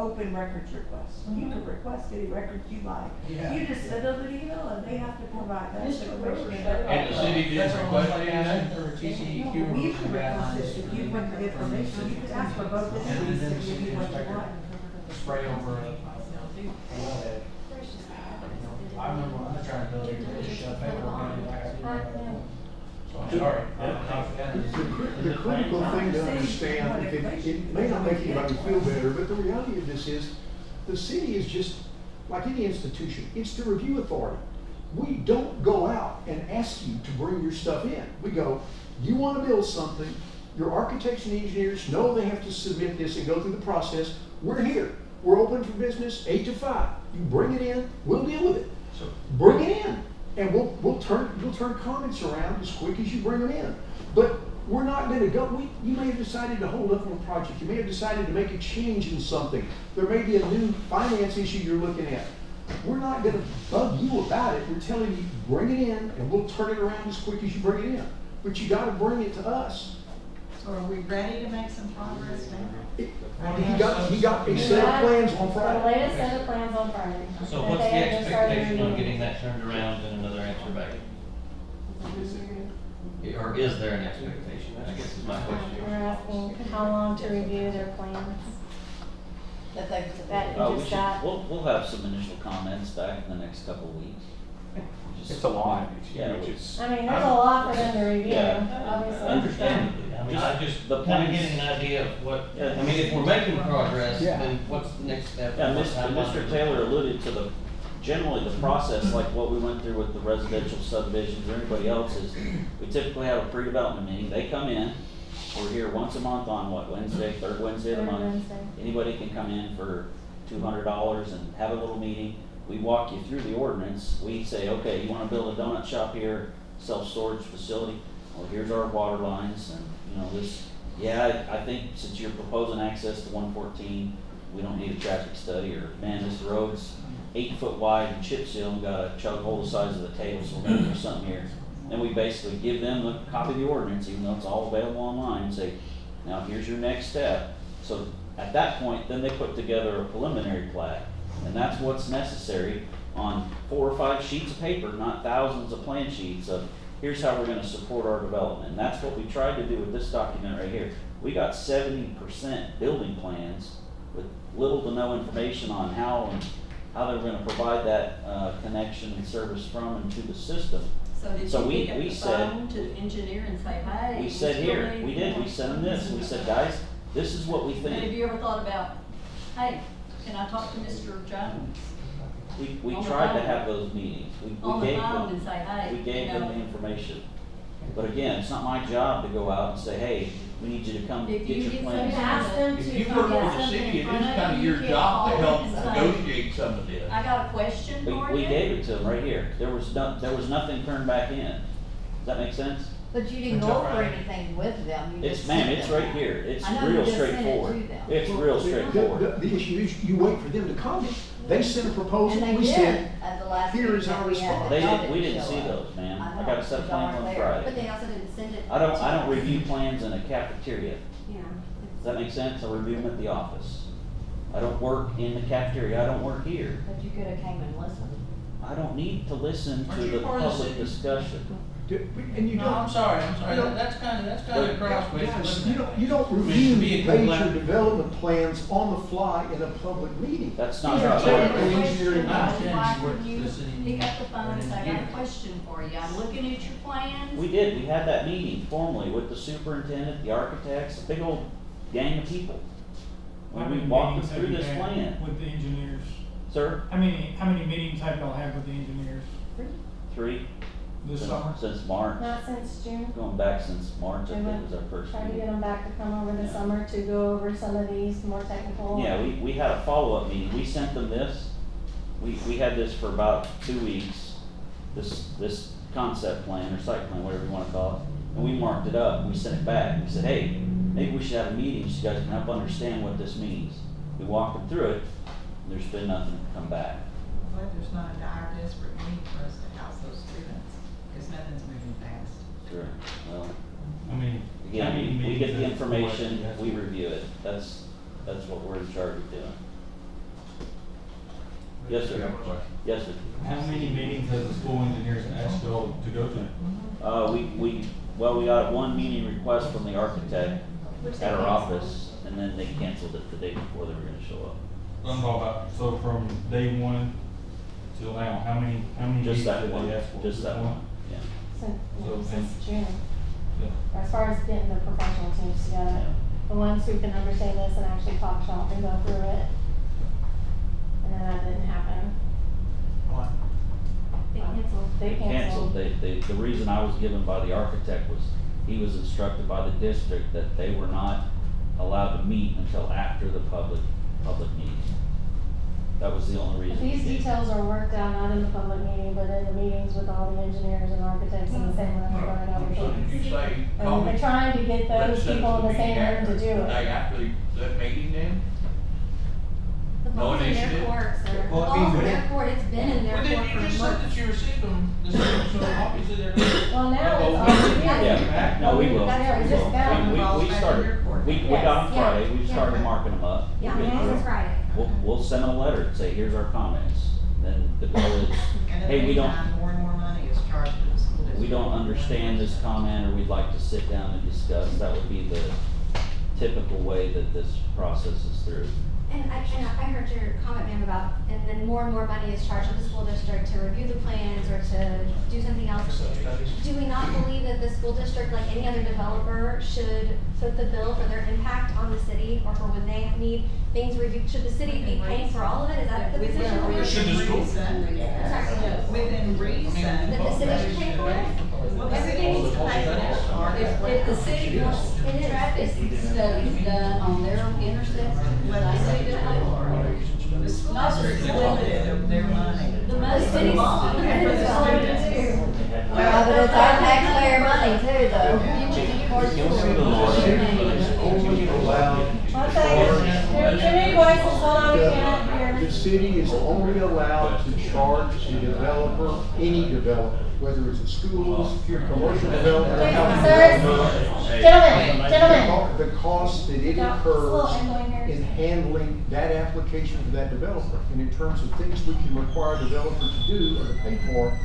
open records requests. You can request any records you like. Yeah. You just send them an email and they have to provide that information. And the city didn't request anything? You can request it if you want the information. You can ask for both entities to give you what you want. Spray over a wellhead. I remember when I was trying to build it, they just shoved paper on it like I did. So I'm sorry. The critical thing to understand, it may not make anybody feel better, but the reality of this is, the city is just, like any institution, it's the review authority. We don't go out and ask you to bring your stuff in. We go, you want to build something, your architects and engineers know they have to submit this and go through the process. We're here. We're open for business 8 to 5. You bring it in, we'll deal with it. So bring it in, and we'll turn comments around as quick as you bring them in. But we're not going to go. You may have decided to hold up on a project. You may have decided to make a change in something. There may be a new finance issue you're looking at. We're not going to bug you about it. We're telling you, bring it in, and we'll turn it around as quick as you bring it in. But you got to bring it to us. So are we ready to make some progress now? He got a set of plans on The Friday. latest set of plans on Friday. So That what's the they had just started expectation on reviewing. getting that turned around and another answer back? Or is there an expectation, I guess is my question. We're asking how long to review their plans That they, that Oh, you we just should, got. we'll have some initial comments back in the next couple of weeks. It's a lot, Yeah. which is. I mean, there's a lot for them to review, Yeah. obviously. Understandably, I mean, I just The kind of points- getting an idea of what, Yeah. I mean, if we're making progress, Yeah. then what's the next step? Yeah, What Mr. timeline? Taylor alluded to generally the process, like what we went through with the residential subdivisions or anybody else is, we typically have a pre-development meeting, they come in, we're here once a month on what, Wednesday, third Wednesday of the Third month. Wednesday. Anybody can come in for $200 and have a little meeting, we walk you through the ordinance, we say, okay, you wanna build a donut shop here, self-storage facility, well, here's our water lines, and, you know, this, yeah, I think since you're proposing access to 114, we don't need a traffic study, or, man, this road's 8 foot wide and chip seal and got a chug hole the size of the table, so we're gonna do something here. And we basically give them a copy of the ordinance, even though it's all available online, and say, now here's your next step. So at that point, then they put together a preliminary plat, and that's what's necessary on 4 or 5 sheets of paper, not thousands of plan sheets of, here's how we're gonna support our development. And that's what we tried to do with this document right here. We got 70% building plans with little to no information on how they're gonna provide that connection and service from and to the system. So did So you we- pick up we the said- phone to the engineer and say, hey? We said still here, need we did, we more?" sent them this, we said, guys, this is what we But have think. you ever thought about, hey, can I talk to Mr. Jones We on the tried to phone? have those meetings. on the We gave phone them, and say, hey, we gave you them know, the information. But again, it's not my job to go out and say, hey, we need you to come If get you your get plans. something- Ask them If to you come work get for the something city, in it front is of kind of you, your you job to can't help call and say, negotiate some of this. I got a question for you. We gave it to them right here. There was nothing turned back in. Does that make sense? But you didn't go over anything with them, you It's, just ma'am, sent it's them right that. here, it's I know you real just sent it straightforward. to them. It's real straightforward. The issue is, you wait for them to comment. They sent a proposal, And they we did said, at the last here meeting is that our we had, response. that y'all We didn't show see up. those, ma'am. I I know, got a set of but y'all plans on weren't there. But Friday. they also didn't send it. I don't review plans in a cafeteria. Yeah. Does that make sense? I review them at the office. I don't work in the cafeteria, I don't work here. But you could have came and listened. I don't need to listen Aren't to you the part of the public city? discussion. And you No, don't. I'm sorry, You don't- that's kinda crossways. Guys, you don't I mean, review to be a major complaint- development plans on the fly in a public meeting. That's not These are how it technical works. engineering. I understand Why you work couldn't you the city pick up the phone and say, I got engineer. a question for you, I'm looking at your plans. We did, we had that meeting formally with the superintendent, the architects, a big old gang of people. How When many we walked meetings them have through you this had plan. with the engineers? Sir, How many meetings have y'all had with the engineers 3, this summer? since March, Not since June. going back since March, I They think went- was our first Trying to get meeting. them back to come over this Yeah. summer to go over some of these more technical. Yeah, we had a follow-up meeting, we sent them this, we had this for about 2 weeks, this concept plan or site plan, whatever you wanna call it, and we marked it up, we sent it back, we said, hey, maybe we should have a meeting so you guys can help understand what this means. We walked them through it, there's been nothing to come back. But there's not a dire desperate need for us to house those students, because nothing's moving fast. Sure, well, I mean. again, we get the information, we review it, that's what we're in charge of doing. Yes, sir. Yes, sir. How many meetings has the school engineers asked y'all to go to? We got one meeting request from the architect Which they at our canceled. office, and then they canceled it the day before they were gonna show up. I'm talking about, so from day one till now, how many meetings Just that did one, they ask for? just that one, yeah. Since June, Yeah. as far as getting the professional teams together, the ones who can understand this and actually talk shop and go through it. And then that didn't happen. What? They canceled. They canceled. The reason I was given by the architect was, he was instructed by the district that they were not allowed to meet until after the public meeting. That was the only reason. These he gave. details are worked out not in the public meeting, but in the meetings with all the engineers and architects in the same room going over So did things. you say, And call they're me? trying to get those people in the same room to do The it. day after that meeting then? The No ball's in their initiative? court, sir. The Well, ball's in it- their court, it's been in their Well, court then you for just said months. that you received them, this evening, so obviously they're. Well, now Well, it's all you. Yeah, no, we will. That's Yeah, we just got them. We started, we got them Yes, yeah, Friday, we started yeah. marking them up. Yeah, We'll get this through is 'em. Friday. We'll send them a letter and say, here's our comments. Then the goal is, And in hey, the we don't, meantime, more and more money is charged to the school district. we don't understand this comment, or we'd like to sit down and discuss. That would be the typical way that this process is through. And I heard your comment, ma'am, about, and then more and more money is charged to the school district to review the plans or to do something else. Do we not believe that the school district, like any other developer, should foot the bill for their impact on the city or for when they need things reviewed? Should the city be paying for all of it? Is that the position? Should the school? Within reason. That the city should pay for it? Everything needs to pay for it. If the city wants, any traffic studies done on their intersection, Let the city do it. The school district's limited their money. the city's. Well, but it's our taxpayer money too, though. Only allowed One second, there are too many voices, hold on, we can't The hear. city is only allowed to charge the developer, any developer, whether it's a school, commercial developer. Sirs, gentlemen, The cost that it Yeah, it's a little incurs echoing here. in handling that application for that developer. And in terms of things we can require a developer to do or to pay for,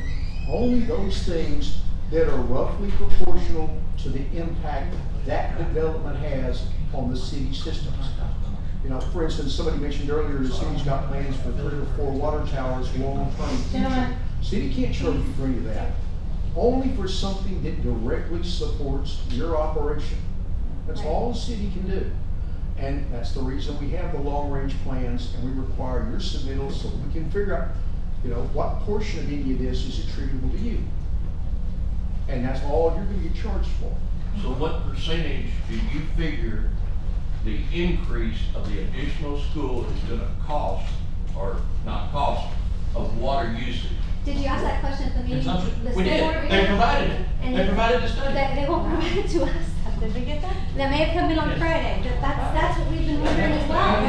only those things that are roughly proportional to the impact that development has on the city systems. You know, for instance, somebody mentioned earlier, the city's got plans for 3 or 4 water towers long-term future. Gentlemen. City can't charge you for any of that. Only for something that directly supports your operation. That's all the city can do. And that's the reason we have the long-range plans, and we require your submittals so we can figure out, you know, what portion of any of this is attributable to you. And that's all you're gonna get charged for. So what percentage do you figure the increase of the additional school is gonna cost, or not cost, of water usage? Did you ask that question at the meeting? Consumption. The We school did, board they meeting? provided it. And They provided the study. They won't provide it to us. Did we get that? That may have come in on Friday. That's what we've been wondering as well.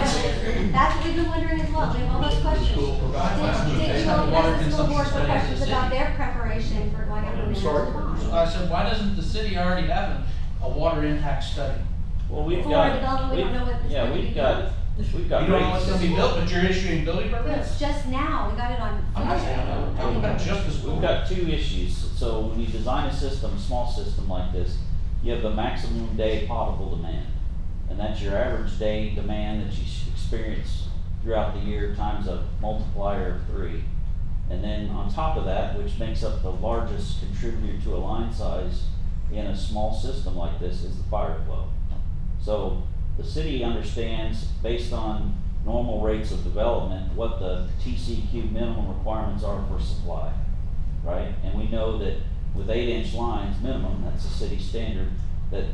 That's what we've been wondering as well. We have all those questions. Did you ask the school board some questions about their preparation for like a So I said, why doesn't the city already have a water impact study? Well, we've Before got, development, we don't know what it's yeah, gonna we've be. got You don't know what's gonna be built, but you're issuing building permits? It's just now. We got it on I'm not saying, Friday. I'm talking about just the school. We've got two issues. So when you design a system, a small system like this, you have the maximum day potable demand. And that's your average day demand that you experience throughout the year times a multiplier of 3. And then on top of that, which makes up the largest contributor to a line size in a small system like this, is the fire flow. So the city understands, based on normal rates of development, what the TCQ minimum requirements are for supply, right? And we know that with 8-inch lines minimum, that's a city standard, that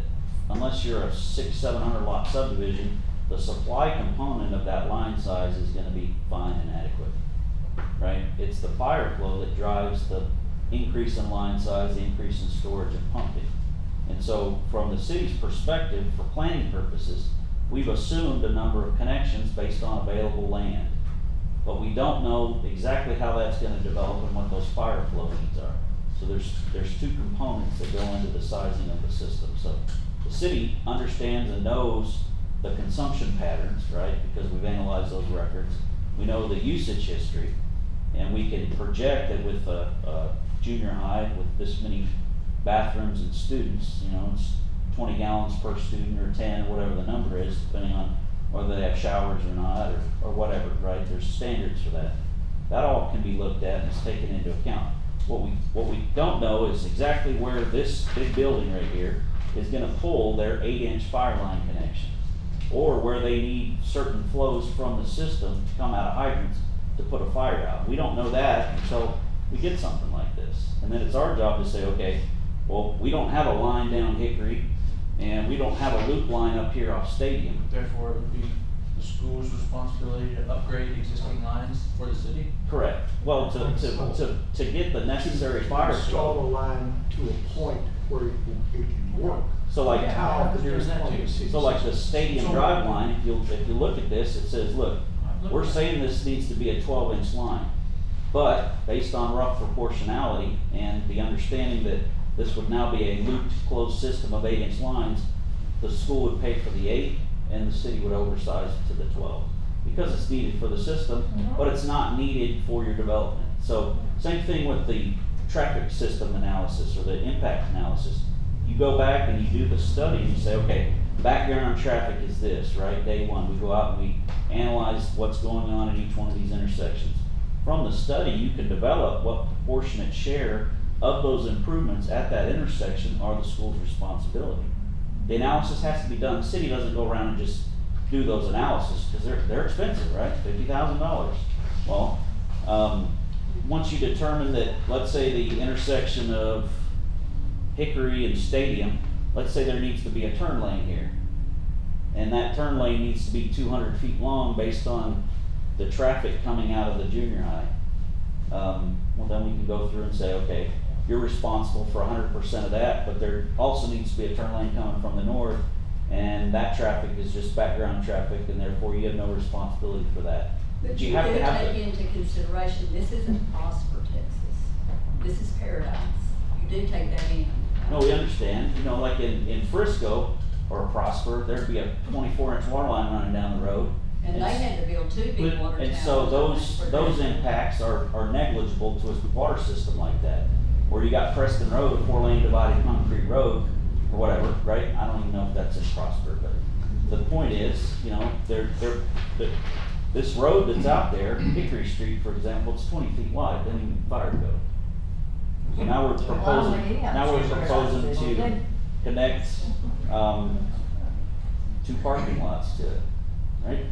unless you're a 600-700 lot subdivision, the supply component of that line size is gonna be fine and adequate, right? It's the fire flow that drives the increase in line size, the increase in storage and pumping. And so from the city's perspective, for planning purposes, we've assumed a number of connections based on available land. But we don't know exactly how that's gonna develop and what those fire flow needs are. So there's two components that go into the sizing of the system. So the city understands and knows the consumption patterns, right? Because we've analyzed those records. We know the usage history, and we can project that with a junior high with this many bathrooms and students, you know, it's 20 gallons per student or 10 or whatever the number is, depending on whether they have showers or not or whatever, right? There's standards for that. That all can be looked at and is taken into account. What we don't know is exactly where this big building right here is gonna pull their 8-inch fire line connection, or where they need certain flows from the system to come out of hydrants to put a fire out. We don't know that until we get something like this. And then it's our job to say, okay, well, we don't have a line down Hickory, and we don't have a loop line up here off Stadium. Therefore, it would be the school's responsibility to upgrade existing lines for the city? Correct. Well, to get the necessary fire Install a flow. line to a point where it can work. So like, How there's that too. so like the Stadium So- Drive line, if you look at this, it says, look, we're saying this needs to be a 12-inch line. But based on rough proportionality and the understanding that this would now be a looped closed system of 8-inch lines, the school would pay for the 8 and the city would oversize it to the 12. Because it's needed for the system, but it's not needed for your development. So same thing with the traffic system analysis or the impact analysis. You go back and you do the study and you say, okay, background traffic is this, right? Day one, we go out and we analyze what's going on at each one of these intersections. From the study, you can develop what proportionate share of those improvements at that intersection are the school's responsibility. The analysis has to be done. The city doesn't go around and just do those analysis because they're expensive, right? $50,000. Well, once you determine that, let's say the intersection of Hickory and Stadium, let's say there needs to be a turn lane here. And that turn lane needs to be 200 feet long based on the traffic coming out of the junior high. Well, then we can go through and say, okay, you're responsible for 100% of that, but there also needs to be a turn lane coming from the north, and that traffic is just background traffic, and therefore you have no responsibility for that. But you do have to have take into consideration, this isn't Prosper, Texas. This is Paradise. You do take that in. No, we understand. You know, like in Frisco or Prosper, there'd be a 24-inch water line running down the road. And they had to build 2 big water towers. And so those impacts are negligible to a water system like that. Or you got Preston Road, a 4-lane divided concrete road, or whatever, right? I don't even know if that's in Prosper, but the point is, you know, this road that's out there, Hickory Street, for example, it's 20 feet wide, doesn't even fire code. So now we're proposing to connect 2 parking lots to it, right?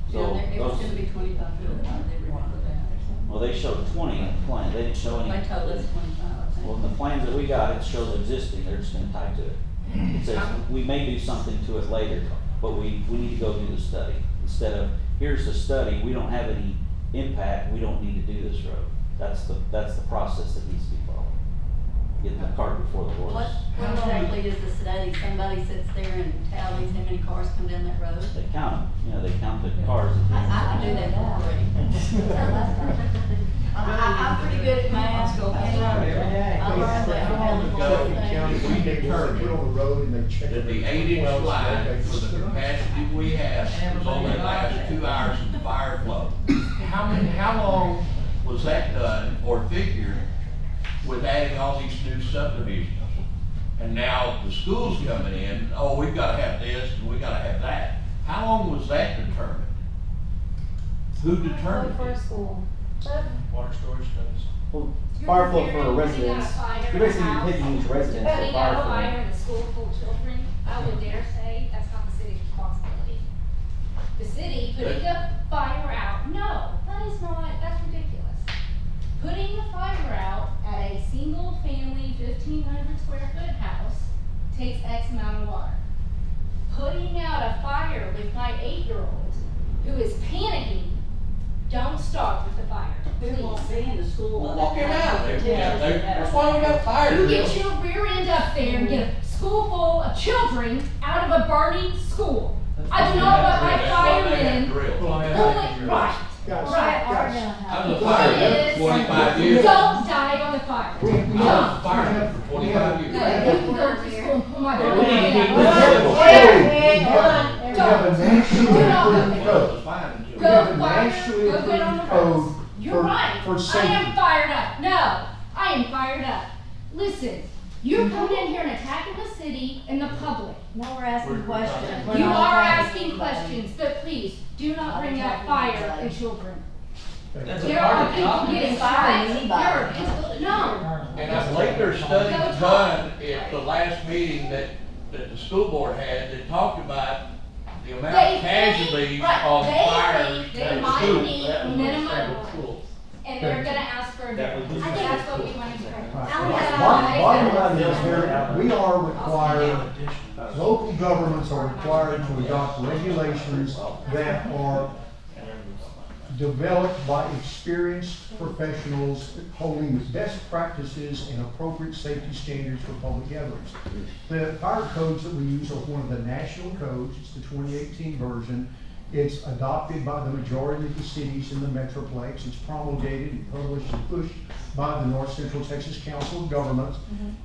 So Yeah, it was gonna be 25 foot, they remember that. well, they showed 20 in the plan. They didn't show any. They told us 25, I think. Well, in the plans that we got, it shows existing. They're just gonna tie to it. It says we may do something to it later, but we need to go do the study. Instead of, here's the study, we don't have any impact, we don't need to do this road. That's the process that needs to be followed. getting the cart before the horse. What exactly is the study? Somebody sits there and tallies how many cars come down that road? They count them, you know, they count the cars at the end. I do that already. I'm pretty good at math. I learned that from We determined Get on the road and they check. that the 8-inch line for the capacity we have was only last 2 hours of fire flow. How long was that done or figured with adding all these new subdivisions? And now the school's coming in, oh, we've gotta have this and we gotta have that. How long was that determined? Who determined For a it? school. Water storage studies. Well, fire flow for a residence, you're basically picking each residence for Putting out a fire fire flow. in a school full of children, I would dare say that's not the city's responsibility. The city putting the fire out, no, that is not, that's ridiculous. Putting the fire out at a single family 1,500 square foot house takes X amount of water. Putting out a fire with my 8-year-old who is panicking, don't start with the fire, Who won't please. be in the school? Well, walk him out. That's why we got fire You drills. get your rear end up there and get a school full of children out of a burning school. I do not want my firemen pulling, right, Guys, right. guys. I was a fireman for 25 years. Don't die on the fire. We Don't. I was a fireman for 25 years. No, you can go to school and pull my We gun. have a nationally Do not approved go. code. Fine. We have a Go fire, nationally go get on the approved code roads. You're right. for I safety. am fired up. No, I am fired up. Listen, you're coming in here and attacking the city and the public. Now we're asking questions. We're You not are attacking asking anybody. questions, but please, do not bring up fire and children. That's a There part are of the people problem. getting Fire shot. anybody. No. And I believe there's studies done at the last meeting that the school board had that talked about the amount They of casualties think, right, on they fire think they at the might school. need minimum, and they're gonna ask for a variance. I think that's what we want to do. Bottom line is, we are required, local governments are required to adopt regulations that are developed by experienced professionals holding the best practices and appropriate safety standards for public gatherings. The fire codes that we use are one of the national codes. It's the 2018 version. It's adopted by the majority of the cities in the Metroplex. It's promulgated and published and pushed by the North Central Texas Council of Governments.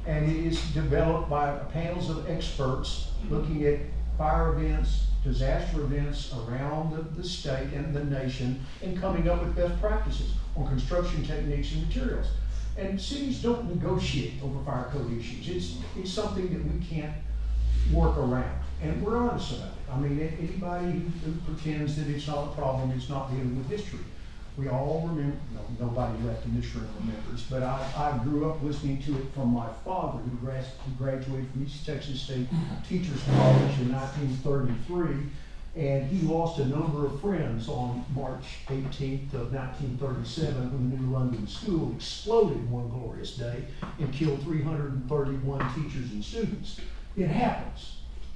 And it is developed by panels of experts looking at fire events, disaster events around the state and the nation, and coming up with best practices on construction techniques and materials. And cities don't negotiate over fire code issues. It's something that we can't work around, and we're honest about it. I mean, anybody who pretends that it's not a problem, it's not dealing with history. We all remember, no, nobody left in this room remembers, but I grew up listening to it from my father, who graduated from East Texas State Teachers College in 1933, and he lost a number of friends on March 18th of 1937 when the new London School exploded one glorious day and killed 331 teachers and students. It happens.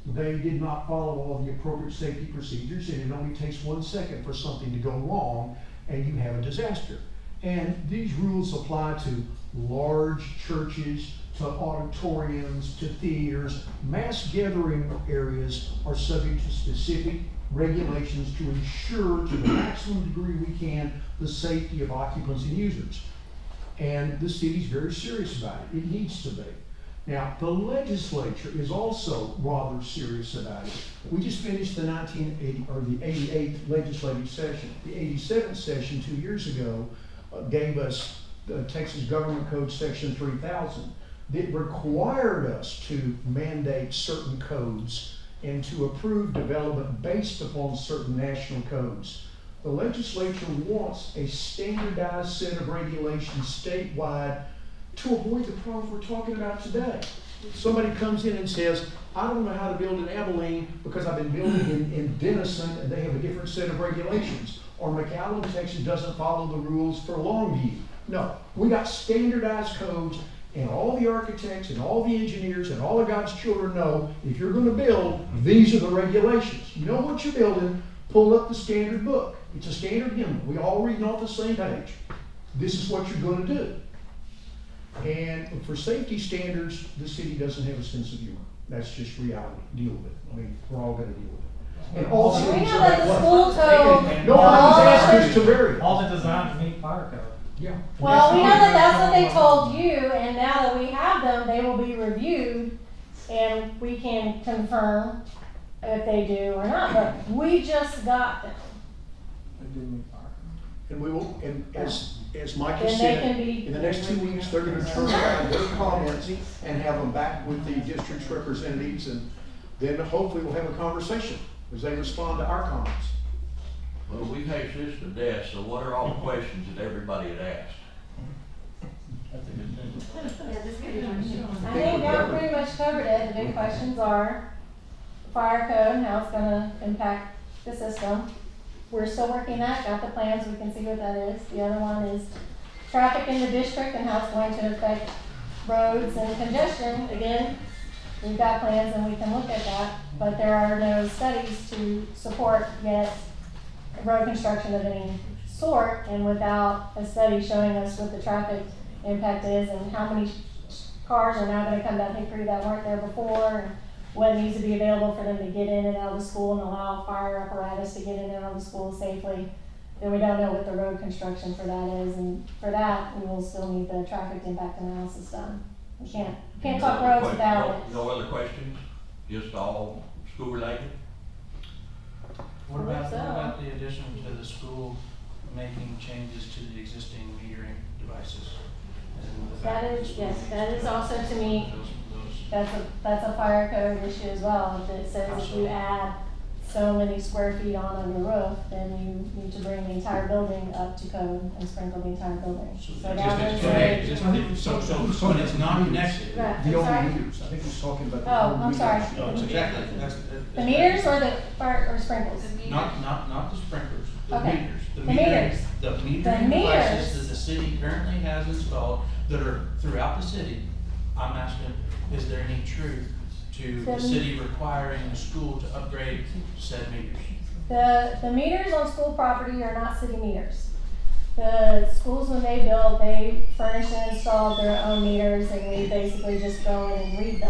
They did not follow all the appropriate safety procedures, and it only takes 1 second for something to go wrong and you have a disaster. And these rules apply to large churches, to auditoriums, to theaters. Mass gathering areas are subject to specific regulations to ensure to the maximum degree we can the safety of occupants and users. And the city's very serious about it. It needs to be. Now, the legislature is also rather serious about it. We just finished the 88th legislative session. The 87th session 2 years ago gave us the Texas Government Code Section 3000 that required us to mandate certain codes and to approve development based upon certain national codes. The legislature wants a standardized set of regulations statewide to avoid the problem we're talking about today. Somebody comes in and says, I don't know how to build in Abilene because I've been building in Denison and they have a different set of regulations. Or McAllen, Texas doesn't follow the rules for Longview. No, we got standardized codes, and all the architects and all the engineers and all of God's children know if you're going to build, these are the regulations. You know what you're building, pull up the standard book. It's a standard hymnal. We all reading off the same page. This is what you're going to do. And for safety standards, the city doesn't have a sense of humor. That's just reality. Deal with it. I mean, we're all gonna deal with it. And all We cities know are that that the way. school code. Nobody's asked us to vary. All the designs meet fire code. Yeah. Well, we know that that's what they told you, and now that we have them, they will be reviewed, and we can confirm if they do or not, but we just got them. They do meet fire code. And we will, and as Mike Then has they said, can be- in the next 2 weeks, they're gonna turn around their comments and have them back with the district's representatives, and then hopefully we'll have a conversation as they respond to our comments. Well, we've hashed this to death, so what are all the questions that everybody had asked? That's a good thing. Yeah, this could be one. I think that pretty much covered it. The big questions are fire code and how it's gonna impact the system. We're still working that, got the plans, we can see what that is. The other one is traffic in the district and how it's going to affect roads and congestion. Again, we've got plans and we can look at that, but there are no studies to support yet road construction of any sort, and without a study showing us what the traffic impact is and how many cars are now gonna come down Hickory that weren't there before, and what needs to be available for them to get in and out of the school and allow fire apparatus to get in and out of the school safely, then we don't know what the road construction for that is, and for that, we will still need the traffic impact analysis done. We can't talk roads without it. No other questions? Just all school related? What about the addition to the school making changes to the existing metering devices? And the fact That is, the school yes, needs that is also to me, those- that's a fire code issue as well. That says if you add so many square feet on your roof, then you need to bring the entire building up to code and sprinkle the entire building. So that was So it's not connected. Right, The I'm only sorry. meters, I think he's talking about the. Oh, only I'm sorry. meters. No, it's exactly, that's. The meters or the fire or sprinkles? Not the sprinklers, the Okay. meters. The meters. The The metering meters. devices that the city currently has installed that are throughout the city. I'm asking, is there any truth to the The- city requiring the school to upgrade said meters? The meters on school property are not city meters. The schools, when they build, they furnish and install their own meters, and we basically just go in and read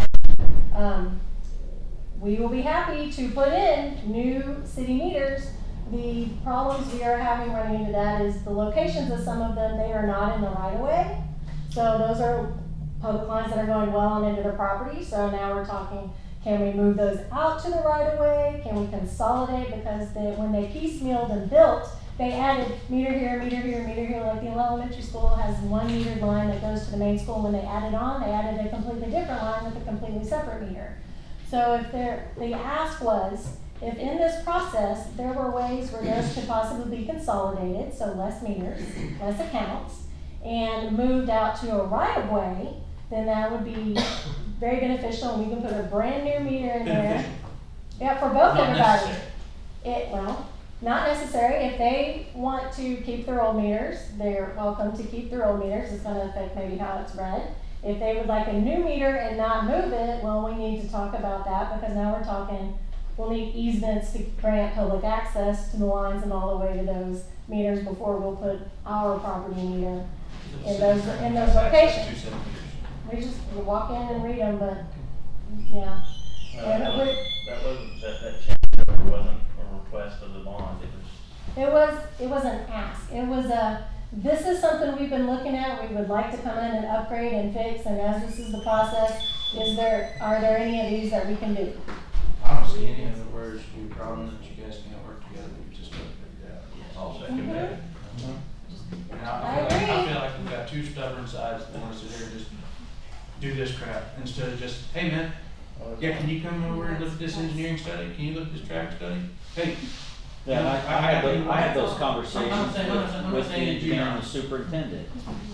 them. We will be happy to put in new city meters. The problems we are having running into that is the locations of some of them, they are not in the right of way. So those are public lines that are going well on into the property. So now we're talking, can we move those out to the right of way? Can we consolidate? Because when they piecemealed and built, they added meter here, meter here, meter here. Like the elementary school has one metered line that goes to the main school. When they added on, they added a completely different line with a completely separate meter. So the ask was, if in this process, there were ways where those could possibly be consolidated, so less meters, less accounts, and moved out to a right of way, then that would be very beneficial, and we can put a brand new meter in there. Beneficial. Yeah, for both Not everybody. necessary. Well, not necessary. If they want to keep their old meters, they're welcome to keep their old meters. It's gonna affect maybe how it's read. If they would like a new meter and not move it, well, we need to talk about that, because now we're talking, we'll need easements to grant public access to the lines and all the way to those meters before we'll put our property meter in those locations. We just walk in and read them, but, yeah. And That it wasn't, that changeover wasn't a request of the bond, it was an ask. It was this is something we've been looking at, we would like to come in and upgrade and fix, and as this is the process, are there any of these that we can do? I don't see any of it where it should be a problem that you guys can't work together, we just gotta figure it out. I'll second that. And I I agree. feel like we've got two stubborn sides that want to sit here and just do this crap instead of just, hey man, yeah, can you come over and look at this engineering study? Can you look at this traffic study? Hey. Yeah, I had those conversations I'm not saying with the that you engineer and aren't. the superintendent,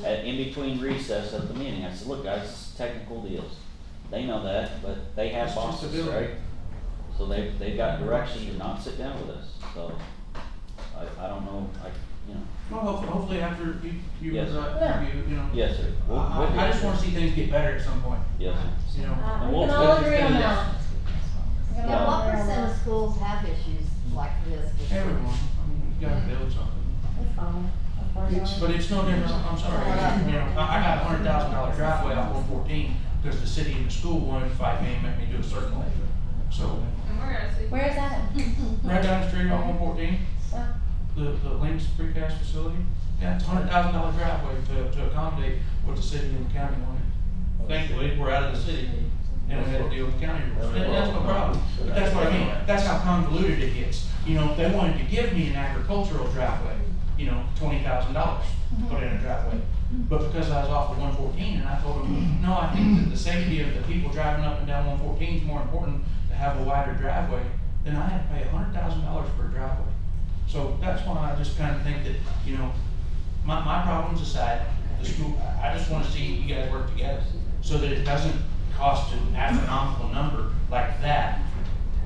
in between recess at the meeting. I said, look guys, this is technical deals. They know that, but they have It's just a bosses, building. right? So they've got direction to not sit down with us, so I don't know, Well, hopefully after you Yes. review, you know. Yes, sir. I just wanna see things get better at some point. Yes, sir. You know. And We we'll- can all agree on that. We can Yeah, all what agree on percent that. of schools have issues like this? Everyone, I mean, you gotta build something. It's fine. But it's no different, I'm sorry, you know, I got $100,000 driveway off 114, because the city and the school wanted to fight me and make me do a certain way. So, Where is that at? right down the street on 114, Well, the Links precast facility, yeah, it's $100,000 driveway to accommodate what the city and the county wanted. Thankfully, we're out of the city, and we had to deal with county rules, and that's no problem. But that's what I mean, that's how convoluted it gets. You know, if they wanted to give me an agricultural driveway, you know, $20,000 to put in a driveway. But because I was off of 114, and I told them, no, I think that the safety of the people driving up and down 114 is more important to have a wider driveway, then I had to pay $100,000 for a driveway. So that's why I just kind of think that, you know, my problems aside, the school, I just want to see you guys work together so that it doesn't cost an astronomical number like that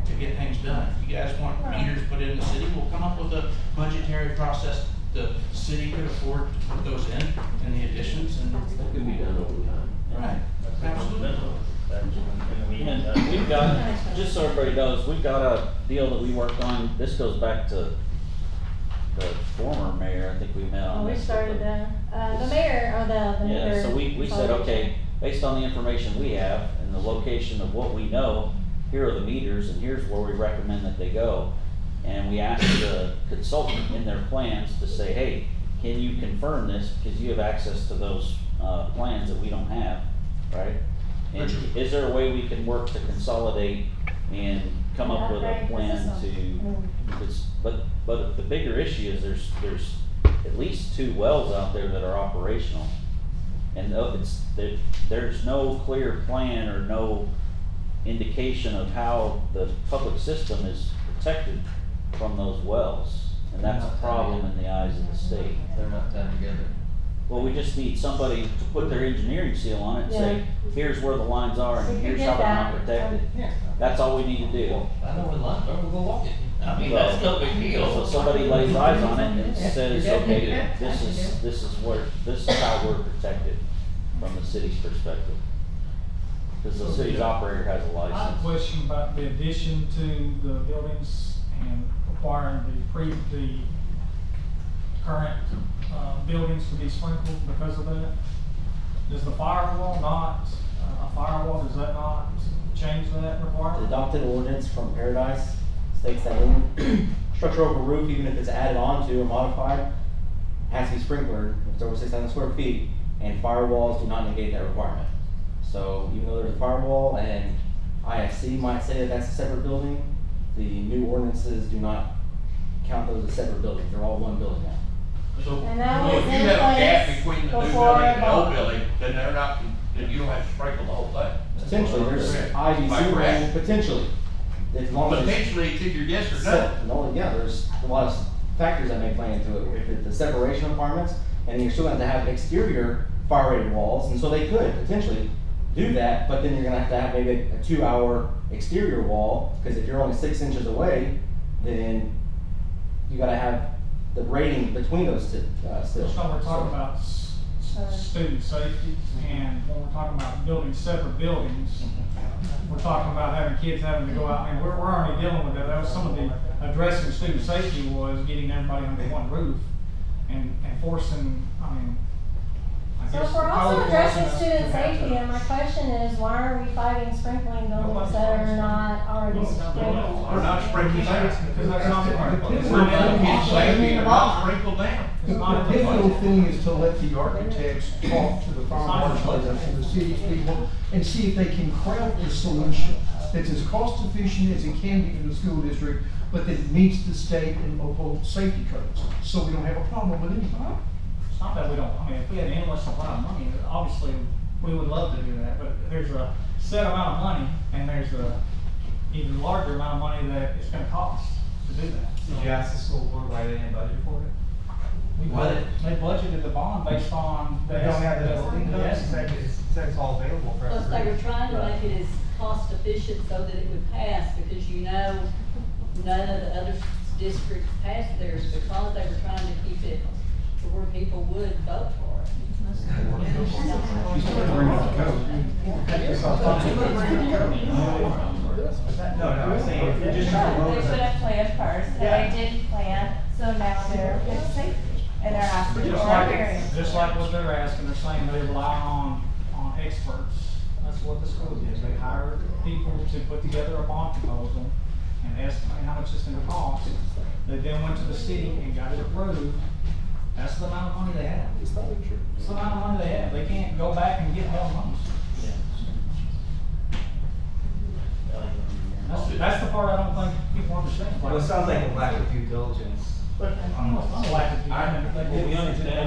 to get things done. If you guys want meters put in the city, we'll come up with a budgetary process the city could afford to put those in and the additions, and That could be done over time. right, absolutely. And we've got, just so everybody knows, we've got a deal that we worked on. This goes back to the former mayor. I think we met on Oh, we this. started the mayor, or the Yeah, meter so we said, consolidation. okay, based on the information we have and the location of what we know, here are the meters and here's where we recommend that they go. And we asked the consultant in their plans to say, hey, can you confirm this? Because you have access to those plans that we don't have, right? And is there a way we can work to consolidate and come up with a plan but the bigger issue is there's at least 2 wells out there that are operational. And there's no clear plan or no indication of how the public system is protected from those wells. And that's a problem in the eyes of the state. They're not tied together. Well, we just need somebody to put their engineering seal on it and say, here's where the lines are and here's how they're not protected. That's all we need to do. I know where the lines are, we'll go walk it. I mean, that's no big deal. So somebody lays eyes on it and says, okay, this is how we're protected from the city's perspective. Because the city's operator has a I have a license. question about the addition to the buildings and requiring the current buildings to be sprinkled because of that. Does the firewall not, does that not change that The requirement? adopted ordinance from Paradise states that any structure over roof, even if it's added on to or modified, has to be sprinklered if it's over 6,000 square feet, and firewalls do not negate that requirement. So even though there's a firewall and IFC might say that that's a separate building, the new ordinances do not count those as separate buildings. They're all one building now. So, And that well, was if you in have a gap place between the new before building and the old the- building, then they're not, then you don't have to sprinkle the whole thing. Potentially, there's Am I IBC correct? rules, potentially. As long as it's Potentially, it's either yes or no. No, yeah, there's a lot of factors that may play into it. If it's the separation requirements, and then you're still going to have exterior fire rated walls, and so they could potentially do that, but then you're going to have maybe a 2-hour exterior wall, because if you're only 6 inches away, then you got to have the rating between those two still. So we're talking about student safety, and when we're talking about building separate buildings, we're talking about having kids having to go out, and we're already dealing with that. That was some of the addressing student safety was getting everybody under one roof and forcing, I mean, I So guess. if we're also code addressing enforcement student to have safety, those. and my question is, why are we fighting sprinkling buildings that are not already sprinkled? They're not sprinkled down. Because that's not the It's safety, they're not sprinkled down. It's not The a pivotal thing is to let the architects talk to the fire marshal and the city's people and see if they can craft a solution that's as cost efficient as it can be for the school district, but that meets the state and local safety codes, so we don't have a problem with anybody. It's not that we don't, I mean, if we had an endless supply of money, obviously, we would love to do that, but there's a set amount of money, and there's a even larger amount of money that it's gonna cost to do that. Did you ask the school board why they didn't budget for it? They budgeted the bond based on. They don't have the building codes, Yes. it says it's all available for us. Plus, they were trying to make it as cost efficient so that it would pass, because you know, none of the other districts passed theirs because they were trying to keep it to where people would vote for it. No, I was saying, if you're just trying to They should have planned first, and they didn't plan, so now they're, it's safety, and they're asking Just like what they're asking, they're saying they rely on experts. That's what the school did. They hired people to put together a bond proposal and estimate how much it's gonna cost. They then went to the city and got it approved. That's the amount of money they have. It's the amount of money they have. They can't go back and get more money. That's the part I don't think people understand. Well, it sounds like a lack of due diligence. We understand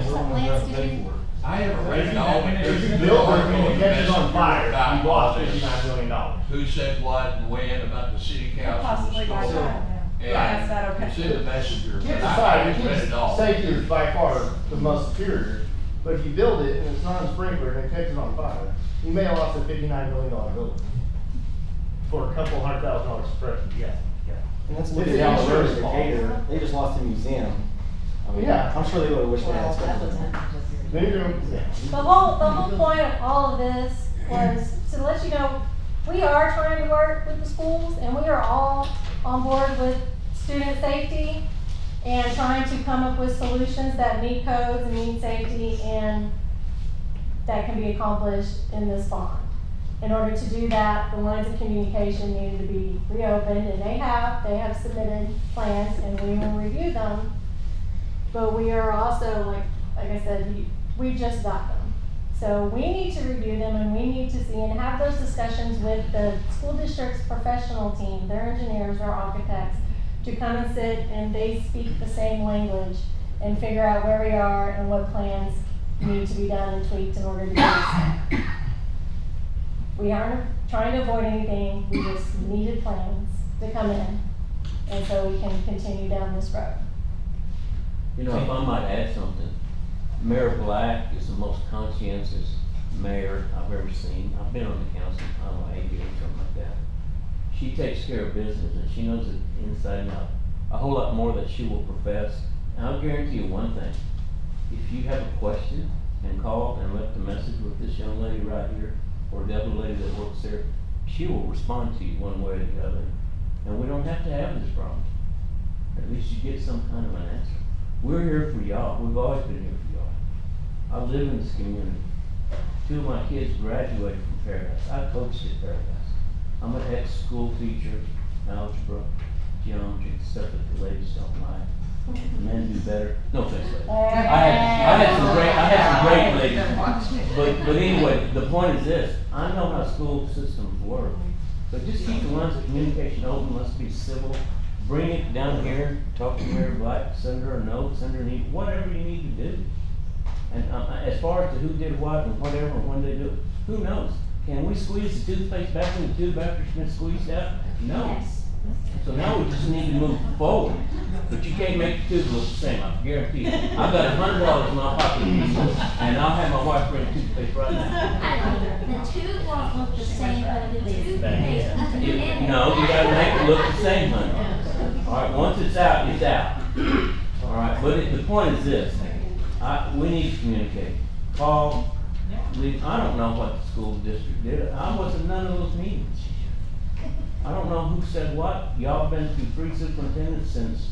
we're gonna have to pay for it. I haven't read all of it. If you build it and it catches on fire, you lost $59 million. Who said what and when about the city council, the Possibly by school. that. And That's not okay. it's in the messenger. Kids but I aside, haven't read it all. safety is by far the most superior, but if you build it and it's non-sprinkler and it catches on fire, you may have lost a $59 million building for a couple $100,000 suppression. Yeah. And that's If looking the down the road at insurance Decatur, they just lost a museum. I mean, Yeah. I'm sure they would've wished they had Well, that spent was it. The whole point of all of this was to let you know, we are trying to work with the schools and we are all on board with student safety and trying to come up with solutions that meet codes and meet safety and that can be accomplished in this bond. In order to do that, the lines of communication needed to be reopened and they have submitted plans and we will review them. But we are also, like I said, we just got them. So we need to review them and we need to see and have those discussions with the school district's professional team, their engineers, their architects, to come and sit and they speak the same language and figure out where we are and what plans need to be done and tweaked in order to do this. We aren't trying to avoid anything, we just needed plans to come in and so we can continue down this road. You know, if I might add something, Mayor Black is the most conscientious mayor I've ever seen. I've been on the council, I don't know, 8 years, something like that. She takes care of business and she knows it inside and out, a whole lot more that she will profess. And I'll guarantee you one thing, if you have a question and call and left a message with this young lady right here, or the other lady that works there, she will respond to you one way or the other. And we don't have to have this problem. At least you get some kind of an answer. We're here for y'all. We've always been here for y'all. I live in this community. 2 of my kids graduated from Paradise. I coached at Paradise. I'm an ex-school teacher, algebra, geometry, stuff that the ladies don't like. Men do better. No offense, ladies. I had some great ladies. But anyway, the point is this. I know how school systems work. So just keep the lines of communication open. Let's be civil. Bring it down here, talk to Mayor Black, send her a note, send her an email, whatever you need to do. And as far as to who did what and whatever, and when they do it, who knows? Can we squeeze the toothpaste back in the tube after it's been squeezed out? No. So now we just need to move forward. But you can't make the tube look the same, I guarantee you. I've got $100 in my pocket, and I'll have my wife bring toothpaste right now. The tube won't look the same, but the toothpaste. No, you gotta make it look the same, honey. All right, once it's out, it's out. All right, but the point is this, we need to communicate. Call, leave, I don't know what the school district did, I wasn't in none of those meetings. I don't know who said what, y'all been through 3 superintendents since,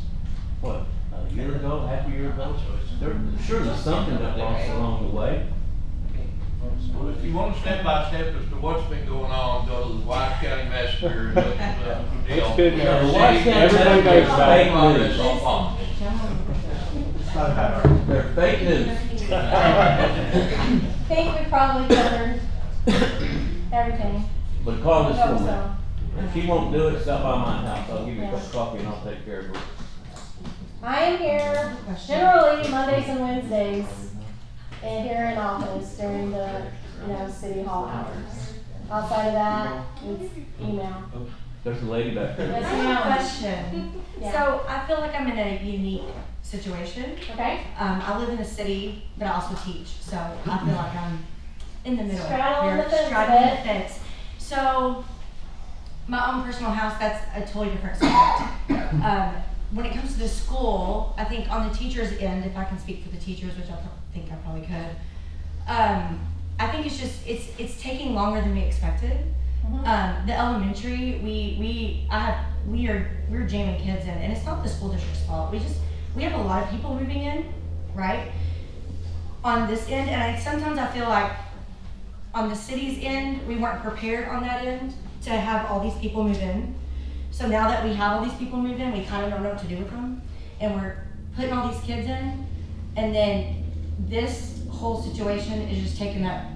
what, a year ago, half a year ago? Surely something got lost along the way. Well, if you want step by step as to what's been going on, go to the White County Messenger and look at the deal. It's been there. The White County Everybody knows about it. They're fake news. I think we probably covered everything. But call this Hope woman. so. If she won't do it, stop by my house. I'll give you a cup of coffee and I'll take care of her. I am here generally Mondays and Wednesdays and here in office during the, city hall hours. Outside of that, it's email. There's a lady back there. Yes, I have a ma'am. question. Yeah. So I feel like I'm in a unique situation. Okay. I live in a city, but I also teach, so I feel like I'm in the middle. Straddling the fence a straddling bit. the fence. So my own personal house, that's a totally different subject. When it comes to the school, I think on the teacher's end, if I can speak for the teachers, which I think I probably could, I think it's just it's taking longer than we expected. The elementary, we're jamming kids in, and it's not the school district's fault. We have a lot of people moving in, right? on this end, and sometimes I feel like on the city's end, we weren't prepared on that end to have all these people move in. So now that we have all these people move in, we kind of don't know what to do with them. And we're putting all these kids in, and then this whole situation is just taking that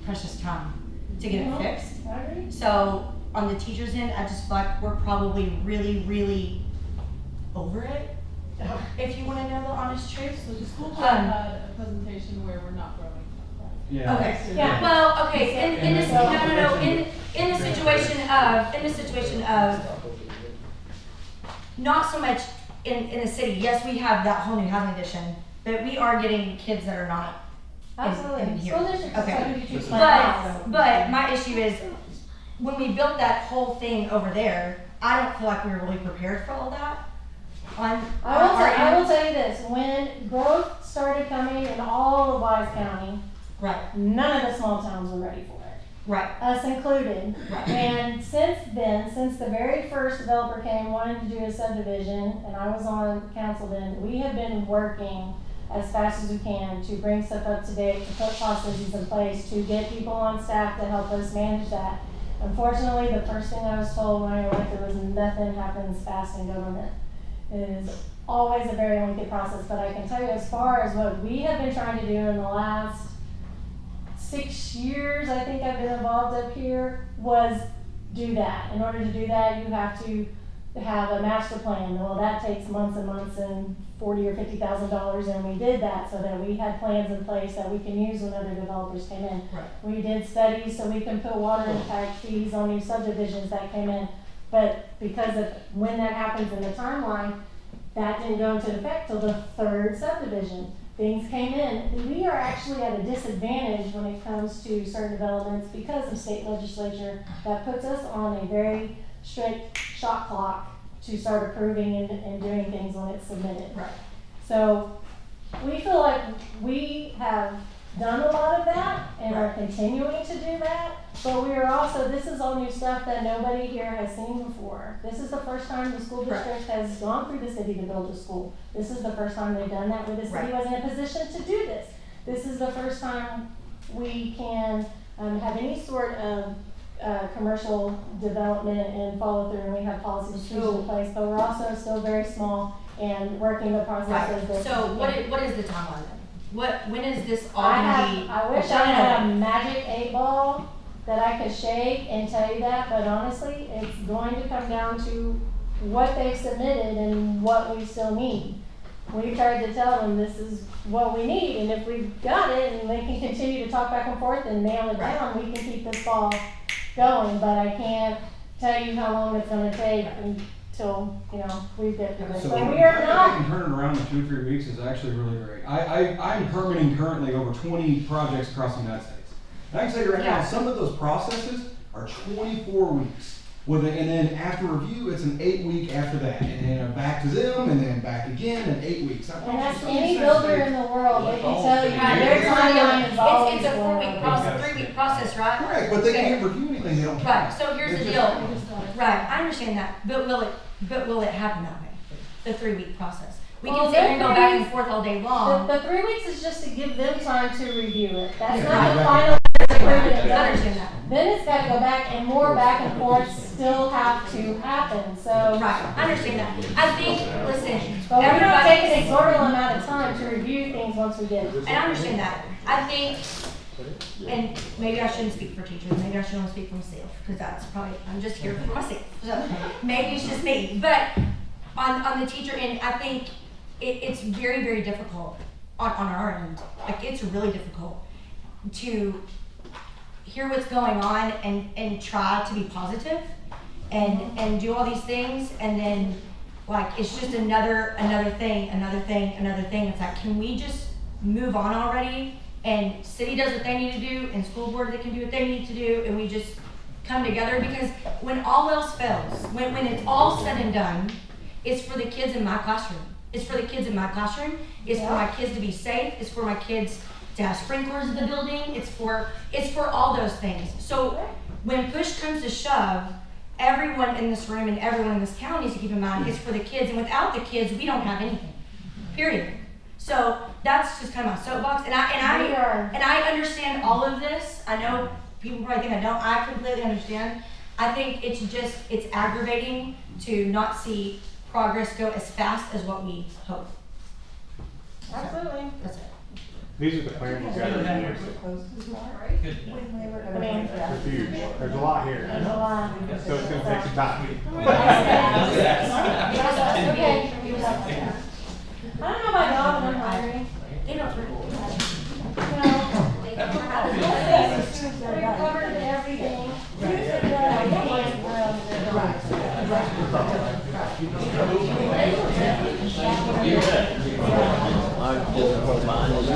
precious time to get it fixed. So on the teacher's end, I just feel like we're probably really, really over it. If you want to know the honest truth. So the school board had a presentation where we're not growing. Yeah. Okay. Yeah. Well, okay. In this, no. In the situation of not so much in the city. Yes, we have that whole new housing addition, but we are getting kids that are not in here. School districts Okay. is But my issue is when we built that whole thing over there, I don't feel like we were really prepared for all that. I will tell you this, when growth started coming in all of Wise County, right, none of the small towns were ready for it. Right. Us included. Right. And since then, since the very first developer came wanting to do a subdivision, and I was on council then, we have been working as fast as we can to bring stuff up to date, to put processes in place, to get people on staff to help us manage that. Unfortunately, the first thing I was told when I elected was nothing happens fast in government. It is always a very lengthy process, but I can tell you as far as what we have been trying to do in the last 6 years, I think I've been involved up here, was do that. In order to do that, you have to have a master plan. Well, that takes months and months and $40,000 or $50,000, and we did that so that we had plans in place that we can use when other developers came in. Right. We did studies so we can put water impact fees on new subdivisions that came in. But because of when that happens in the timeline, that didn't go into effect till the third subdivision. Things came in. We are actually at a disadvantage when it comes to certain developments because of state legislature that puts us on a very strict shot clock to start approving and doing things when it's submitted. Right. So we feel like we have done a lot of that and are continuing to do that, but we are also, this is all new stuff that nobody here has seen before. This is the first time the school district has gone through the city to build a school. This is the first time they've done that where the city was in a position to do this. This is the first time we can have any sort of commercial development and follow through, and we have policies in place, but we're also still very small and working the processes. Right. So what is the timeline then? When is this all going to be? I wish I had a magic 8-ball that I could shake and tell you that, but honestly, it's going to come down to what they've submitted and what we still need. We tried to tell them this is what we need, and if we've got it and they can continue to talk back and forth and nail it down, we can keep this ball going, but I can't tell you how long it's going to take until, we get to this. So we are not. I can turn it around in 2 or 3 weeks is actually really great. I'm permitting currently over 20 projects across the United States. And I can tell you right now, some of those processes are 24 weeks. And then after review, it's an 8-week after that. And then back to them, and then back again in 8 weeks. And that's any builder in the world, they can tell you their timeline is always It's a 4-week process, 3-week process, right? Correct, but they can't review anything, they don't. Right, so here's the deal. Right, I understand that, but will it happen that way? The 3-week process? We can sit here and go back and forth all day long. The 3 weeks is just to give them time to review it. That's Yeah, not the right. final. I understand that. Then it's got to go back, and more back and forth still have to happen. So right, I understand that. I think, listen, but we don't take an exorbitant amount of time to review things once we get it. And I understand that. I think, and maybe I shouldn't speak for teachers. Maybe I should only speak for myself because that's probably I'm just here for myself. So maybe it's just me. But on the teacher end, I think it's very, very difficult on our end. Like it's really difficult to hear what's going on and try to be positive and do all these things, and then like it's just another thing. It's like, can we just move on already? And city does what they need to do, and school board they can do what they need to do, and we just come together, because when all else fails, when it's all said and done, it's for the kids in my classroom. It's for the kids in my classroom. It's for my kids to be safe. It's for my kids to have sprinklers in the building. It's for all those things. So when push comes to shove, everyone in this room and everyone in this county needs to keep in mind it's for the kids, and without the kids, we don't have anything. Period. So that's just kind of my soapbox, and I understand all of this. I know people probably think I don't. I completely understand. I think it's aggravating to not see progress go as fast as what we hope. Absolutely. That's it. These are the plans you got to review. I mean, They're huge. There's a lot here. there's a lot. So it's gonna take some time. Okay. I don't know about y'all, but I'm hungry. They don't. We covered everything. I just, mine is,